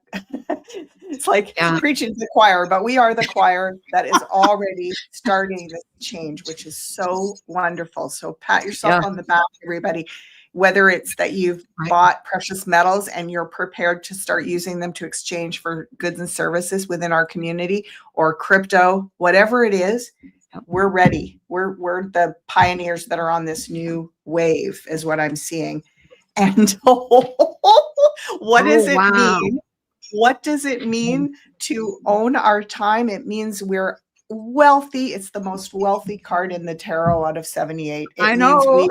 Speaker 1: it's like
Speaker 2: Yeah.
Speaker 1: preaching to the choir, but we are the choir that is already starting this change, which is so wonderful. So pat yourself
Speaker 2: Yeah.
Speaker 1: on the back, everybody, whether it's that you've
Speaker 2: Right.
Speaker 1: bought precious metals and you're prepared to start using them to exchange for goods and services within our community, or crypto, whatever it is.
Speaker 2: Yep.
Speaker 1: We're ready. We're the pioneers that are on this new wave, is what I'm seeing. And what does
Speaker 2: Oh,
Speaker 1: it
Speaker 2: wow.
Speaker 1: mean? What does it mean to own our time? It means we're wealthy. It's the most wealthy card in the tarot out of 78. It
Speaker 2: I
Speaker 1: means
Speaker 2: know.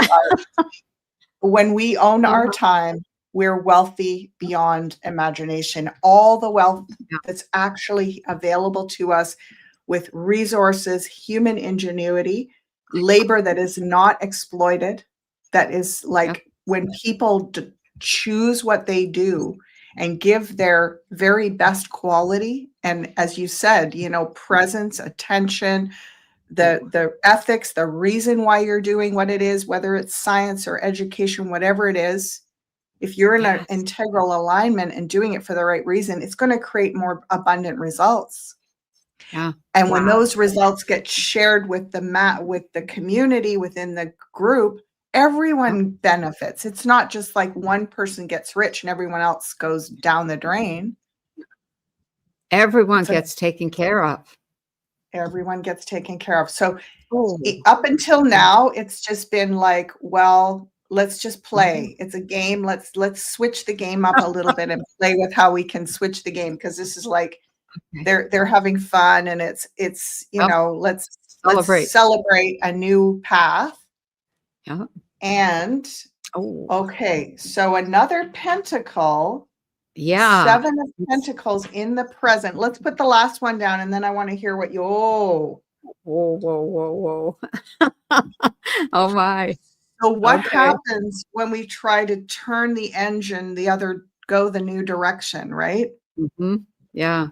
Speaker 1: when we own our
Speaker 2: Uh-huh.
Speaker 1: time, we're wealthy beyond imagination. All the wealth
Speaker 2: Yeah.
Speaker 1: that's actually available to us, with resources, human ingenuity, labor that is not exploited, that is like
Speaker 2: Yep.
Speaker 1: when people choose what they do and give their very best quality. And as you said, presence, attention, the ethics, the reason why you're doing what it is, whether it's science or education, whatever it is, if you're in an
Speaker 2: Yes.
Speaker 1: integral alignment and doing it for the right reason, it's going to create more abundant results.
Speaker 2: Yeah.
Speaker 1: And when
Speaker 2: Wow.
Speaker 1: those results get shared with the community within the group,
Speaker 2: Yep.
Speaker 1: everyone benefits. It's not just like one person gets rich and everyone else goes down the drain.
Speaker 2: Everyone
Speaker 1: It's
Speaker 2: gets taken care of.
Speaker 1: everyone gets taken care of. So
Speaker 2: Oh.
Speaker 1: up until now, it's just been like, well, let's just
Speaker 2: Mhm.
Speaker 1: play. It's a game. Let's switch the game up a little bit and play with how we can switch the game, because this is like
Speaker 2: Okay.
Speaker 1: they're having fun, and it's
Speaker 2: Yep.
Speaker 1: let's
Speaker 2: Celebrate.
Speaker 1: celebrate a new path.
Speaker 2: Yeah.
Speaker 1: And
Speaker 2: Oh.
Speaker 1: okay, so another pentacle,
Speaker 2: Yeah.
Speaker 1: 7 of pentacles in the present. Let's put the last one down, and then I want to hear what you
Speaker 2: Whoa, whoa, whoa, whoa. Oh my.
Speaker 1: So what
Speaker 2: Okay.
Speaker 1: happens when we try to turn the engine go the new direction, right?
Speaker 2: Hmm. Yeah.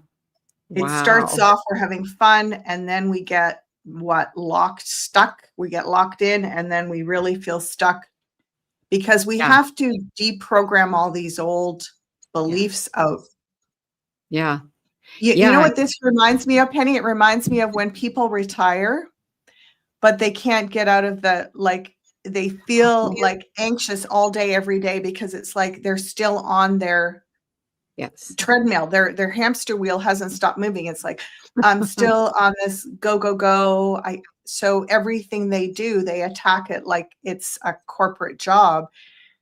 Speaker 1: It starts
Speaker 2: Wow.
Speaker 1: off, we're having fun, and then we get stuck. We get locked in, and then we really feel stuck because we
Speaker 2: Yeah.
Speaker 1: have to deprogram all these old beliefs
Speaker 2: Yes.
Speaker 1: out.
Speaker 2: Yeah.
Speaker 1: You know
Speaker 2: Yeah.
Speaker 1: what this reminds me of, Penny? It reminds me of when people retire, but they can't get out of they feel like anxious all day, every day, because it's like they're still on their
Speaker 2: Yes.
Speaker 1: treadmill. Their hamster wheel hasn't stopped moving. It's like, I'm still on this go, go, go. So everything they do, they attack it like it's a corporate job.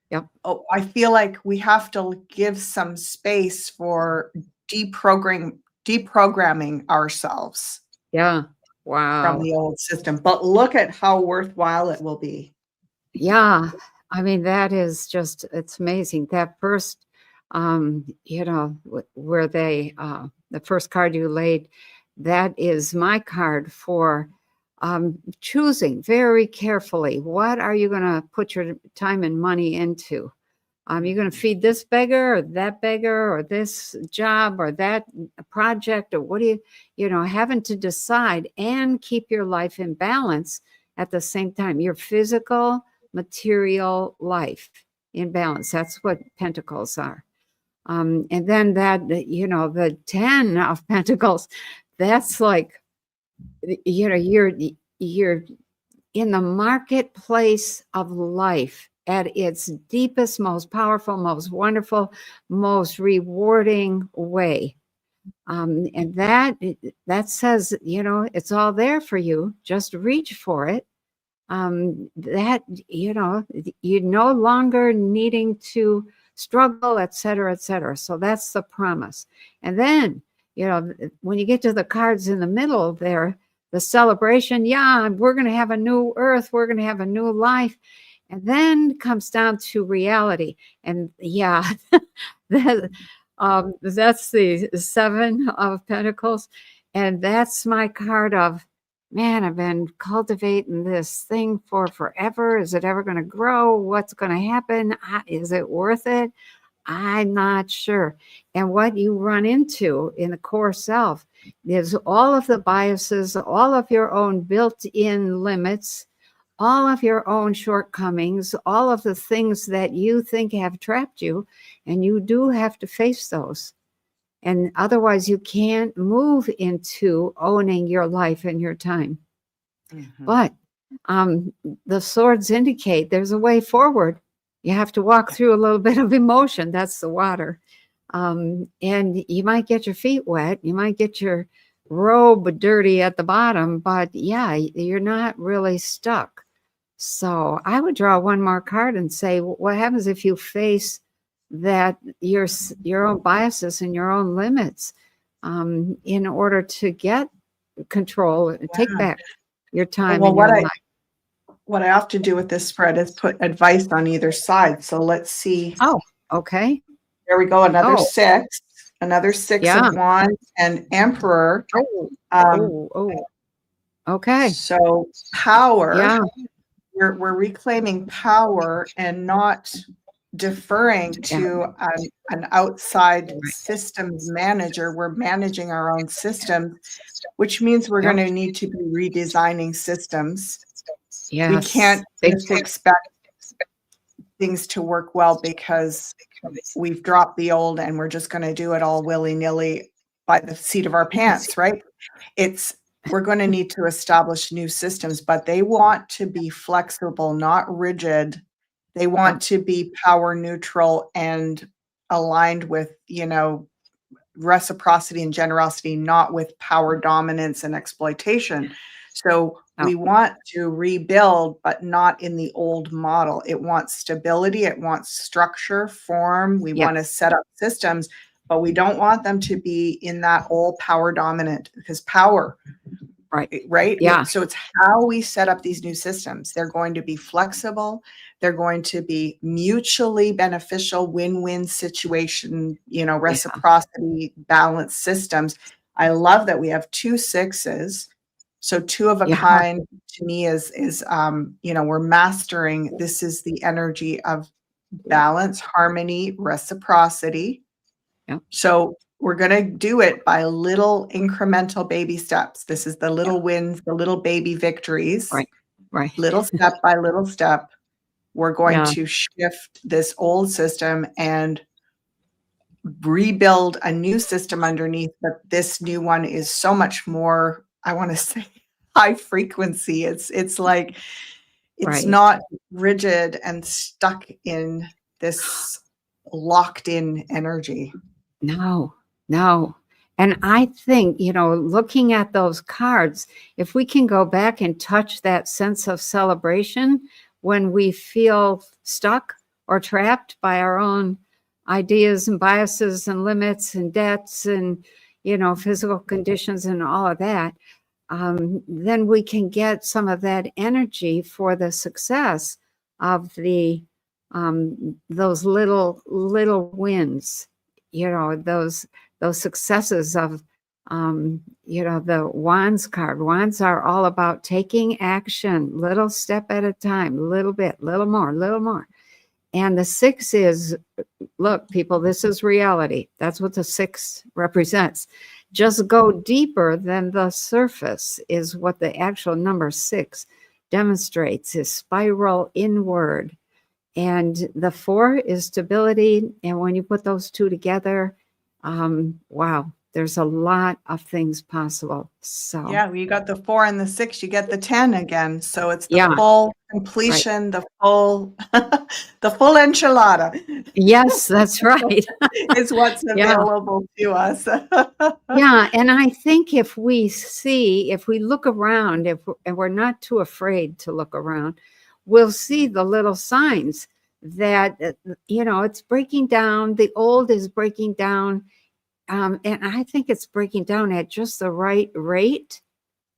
Speaker 2: Yep.
Speaker 1: Oh, I feel like we have to give some space for deprogramming ourselves
Speaker 2: Yeah.
Speaker 1: from
Speaker 2: Wow.
Speaker 1: the old system. But look at how worthwhile it will be.
Speaker 2: Yeah. I mean, that is just, it's amazing. That first, where the first card you laid, that is my card for choosing very carefully. What are you going to put your time and money into? You're going to feed this beggar or that beggar or this job or that project, or what do having to decide and keep your life in balance at the same time, your physical, material life in balance. That's what pentacles are. And then the 10 of pentacles, that's like, you're in the marketplace of life at its deepest, most powerful, most wonderful, most rewarding way. And that says, it's all there for you. Just reach for it. You're no longer needing to struggle, et cetera, et cetera. So that's the promise. And then, you know, when you get to the cards in the middle there, the celebration, yeah, we're going to have a new earth, we're going to have a new life. And then comes down to reality. And yeah, that's the Seven of Pentacles. And that's my card of, man, I've been cultivating this thing for forever. Is it ever going to grow? What's going to happen? Is it worth it? I'm not sure. And what you run into in the core self is all of the biases, all of your own built-in limits, all of your own shortcomings, all of the things that you think have trapped you, and you do have to face those. And otherwise you can't move into owning your life and your time.
Speaker 1: Mm-hmm.
Speaker 2: But the swords indicate there's a way forward. You have to walk through a little bit of emotion. That's the water. And you might get your feet wet. You might get your robe dirty at the bottom. But yeah, you're not really stuck. So I would draw one more card and say, what happens if you face that your own biases and your own limits in order to get control and take back your time and your life?
Speaker 1: What I often do with this spread is put advice on either side. So let's see.
Speaker 2: Oh, okay.
Speaker 1: There we go. Another six of wands and emperor.
Speaker 2: Okay.
Speaker 1: So power.
Speaker 2: Yeah.
Speaker 1: We're reclaiming power and not deferring to an outside systems manager. We're managing our own systems, which means we're going to need to be redesigning systems.
Speaker 2: Yes.
Speaker 1: We can't just expect things to work well because we've dropped the old and we're just going to do it all willy-nilly by the seat of our pants, right? We're going to need to establish new systems, but they want to be flexible, not rigid. They want to be power neutral and aligned with, reciprocity and generosity, not with power dominance and exploitation. So we want to rebuild, but not in the old model. It wants stability. It wants structure, form. We want to set up systems, but we don't want them to be in that old power dominant, because power, right?
Speaker 2: Yeah.
Speaker 1: So it's how we set up these new systems. They're going to be flexible. They're going to be mutually beneficial, win-win situation, reciprocity, balanced systems. I love that we have 2 6s. So 2 of a kind to me is we're mastering. This is the energy of balance, harmony, reciprocity. So we're going to do it by little incremental baby steps. This is the little wins, the little baby victories.
Speaker 2: Right.
Speaker 1: Little step by little step. We're going to shift this old system and rebuild a new system underneath, but this new one is so much more, I want to say, high frequency. It's like, it's not rigid and stuck in this locked in energy.
Speaker 2: No. And I think, looking at those cards, if we can go back and touch that sense of celebration when we feel stuck or trapped by our own ideas and biases and limits and debts and, physical conditions and all of that, then we can get some of that energy for the success of the those little wins, those successes of the wands card. Wands are all about taking action, little step at a time, little bit, little more. And the 6 is, look, people, this is reality. That's what the 6 represents. Just go deeper than the surface is what the actual number 6 demonstrates, is spiral inward. And the 4 is stability. And when you put those 2 together, wow, there's a lot of things possible. So
Speaker 1: yeah, you got the 4 and the 6, you get the 10 again. So it's the full completion, the full enchilada.
Speaker 2: Yes, that's right.
Speaker 1: Is what's available to us.
Speaker 2: Yeah, and I think if we look around, and we're not too afraid to look around, we'll see the little signs that, it's breaking down. The old is breaking down. And I think it's breaking down at just the right rate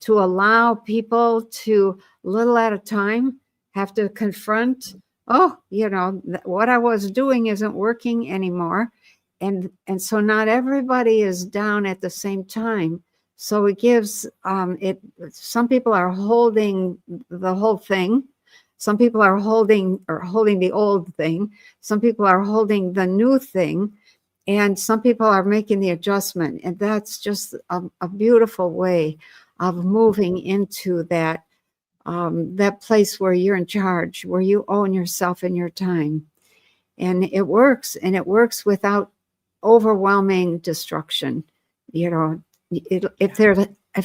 Speaker 2: to allow people to, little at a time, have to confront, what I was doing isn't working anymore. And so not everybody is down at the same time. So it gives some people are holding the whole thing. Some people are holding the old thing. Some people are holding the new thing. And some people are making the adjustment. And that's just a beautiful way of moving into that place where you're in charge, where you own yourself and your time. And it works without overwhelming destruction. If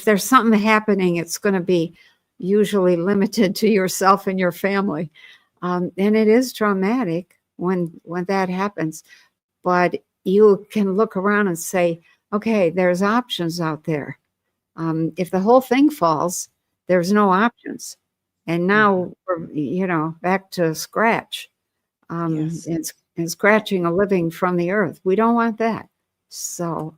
Speaker 2: there's something happening, it's going to be usually limited to yourself and your family. And it is traumatic when that happens. But you can look around and say, okay, there's options out there. If the whole thing falls, there's no options. And now we're, back to scratch.
Speaker 1: Yes.
Speaker 2: and scratching a living from the earth. We don't want that. So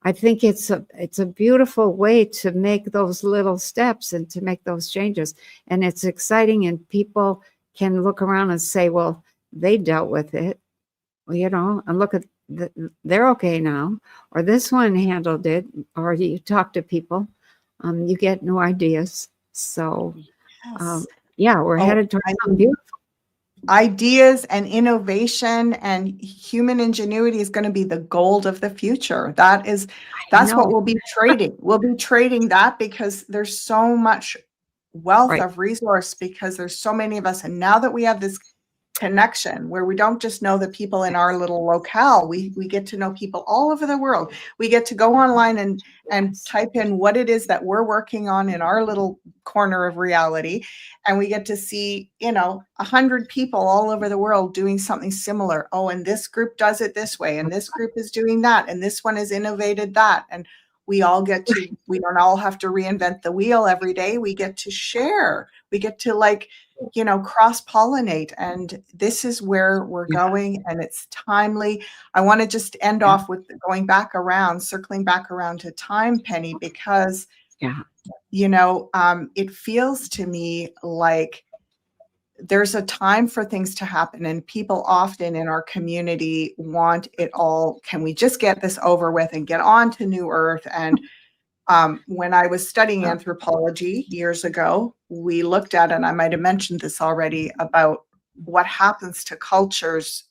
Speaker 2: I think it's a beautiful way to make those little steps and to make those changes. And it's exciting, and people can look around and say, well, they dealt with it. Well, and look at they're okay now, or this one handled it, or you talk to people, you get new ideas. So,
Speaker 1: Yes.
Speaker 2: we're headed towards something beautiful.
Speaker 1: Ideas and innovation and human ingenuity is going to be the gold of the future. That's what we'll be trading. We'll be trading that because there's so much wealth of resource, because there's so many of us. And now that we have this connection where we don't just know the people in our little locale, we get to know people all over the world. We get to go online and type in what it is that we're working on in our little corner of reality, and we get to see 100 people all over the world doing something similar. Oh, and this group does it this way, and this group is doing that, and this one has innovated that. And we all get to, we don't all have to reinvent the wheel every day. We get to share. We get to cross-pollinate. And this is where we're going, and it's timely. I want to just end off with circling back around to time, Penny, because, it feels to me like there's a time for things to happen, and people often in our community want it all. Can we just get this over with and get on to New Earth? And when I was studying anthropology years ago, we looked at, and I might have mentioned this already, about what happens to cultures,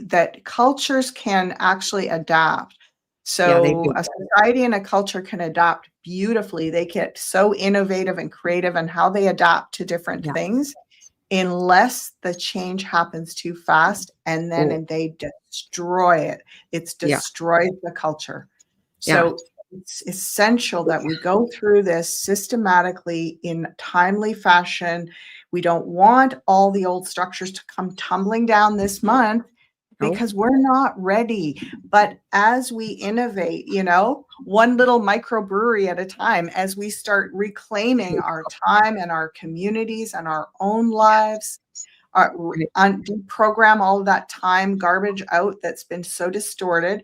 Speaker 1: that cultures can actually adapt. So a society and a culture can adapt beautifully. They get so innovative and creative in how they adapt to different things, unless the change happens too fast, and then they destroy it. It's destroyed the culture. So it's essential that we go through this systematically in timely fashion. We don't want all the old structures to come tumbling down this month, because we're not ready. But as we innovate, one little microbrewery at a time, as we start reclaiming our time and our communities and our own lives, deprogram all of that time garbage out that's been so distorted,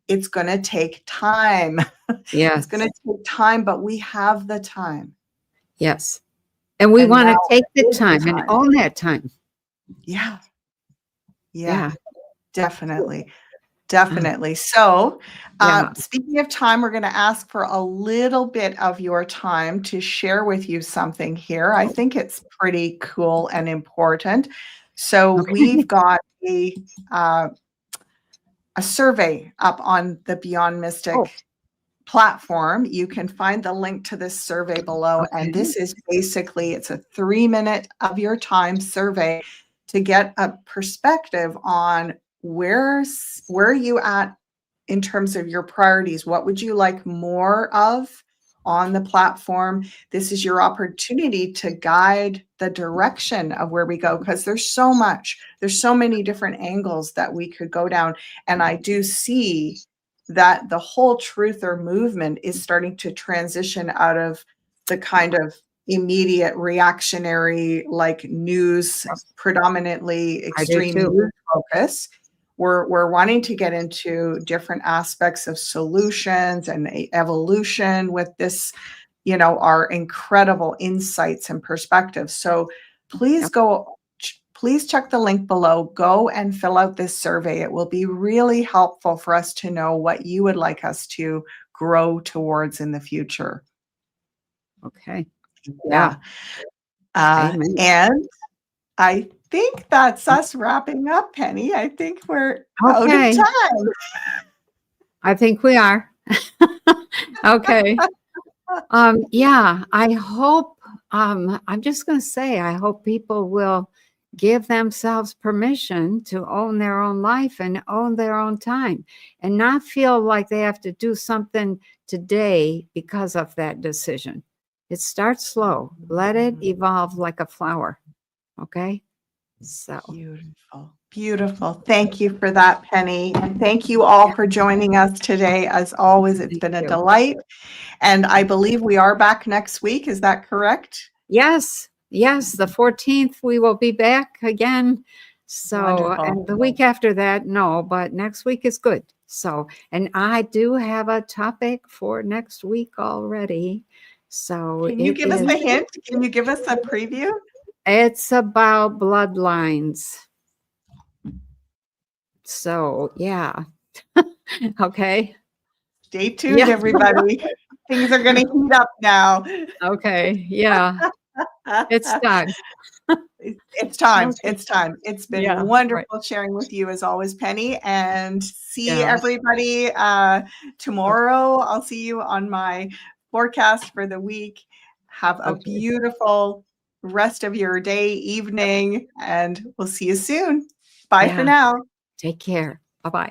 Speaker 1: it's going to take time. It's going to take time, but we have the time.
Speaker 2: Yes. And we want to take the time and own that time.
Speaker 1: Yeah. Definitely. So, speaking of time, we're going to ask for a little bit of your time to share with you something here. I think it's pretty cool and important. So we've got a survey up on the Beyond Mystic platform. You can find the link to this survey below. And this is basically, it's a 3-minute of your time survey to get a perspective on where are you at in terms of your priorities. What would you like more of on the platform? This is your opportunity to guide the direction of where we go, because there's so many different angles that we could go down. And I do see that the whole truther movement is starting to transition out of the kind of immediate reactionary, like news, predominantly
Speaker 2: I do
Speaker 1: extreme
Speaker 2: too.
Speaker 1: news focus. We're wanting to get into different aspects of solutions and evolution with this, our incredible insights and perspectives. So please please check the link below. Go and fill out this survey. It will be really helpful for us to know what you would like us to grow towards in the future.
Speaker 2: Okay.
Speaker 1: Yeah. And I think that's us wrapping up, Penny. I think we're out of time.
Speaker 2: I think we are. Okay. Yeah, I hope, I'm just going to say, I hope people will give themselves permission to own their own life and own their own time and not feel like they have to do something today because of that decision. It starts slow. Let it evolve like a flower. Okay. So
Speaker 1: beautiful. Beautiful. Thank you for that, Penny. And thank you all for joining us today. As always, it's been a delight. And I believe we are back next week. Is that correct?
Speaker 2: Yes. Yes. The 14th, we will be back again. So,
Speaker 1: wonderful.
Speaker 2: And the week after that, no, but next week is good. So, and I do have a topic for next week already. So
Speaker 1: can you give us a hint? Can you give us a preview?
Speaker 2: It's about bloodlines. So, yeah. Okay.
Speaker 1: Stay tuned, everybody. Things are going to heat up now.
Speaker 2: Okay. Yeah. It's time.
Speaker 1: It's time. Okay. It's time. It's been wonderful sharing with you as always, Penny, and see everybody tomorrow. I'll see you on my forecast for the week. Have a beautiful rest of your day, evening, and we'll see you soon. Bye for now.
Speaker 2: Take care. Bye-bye.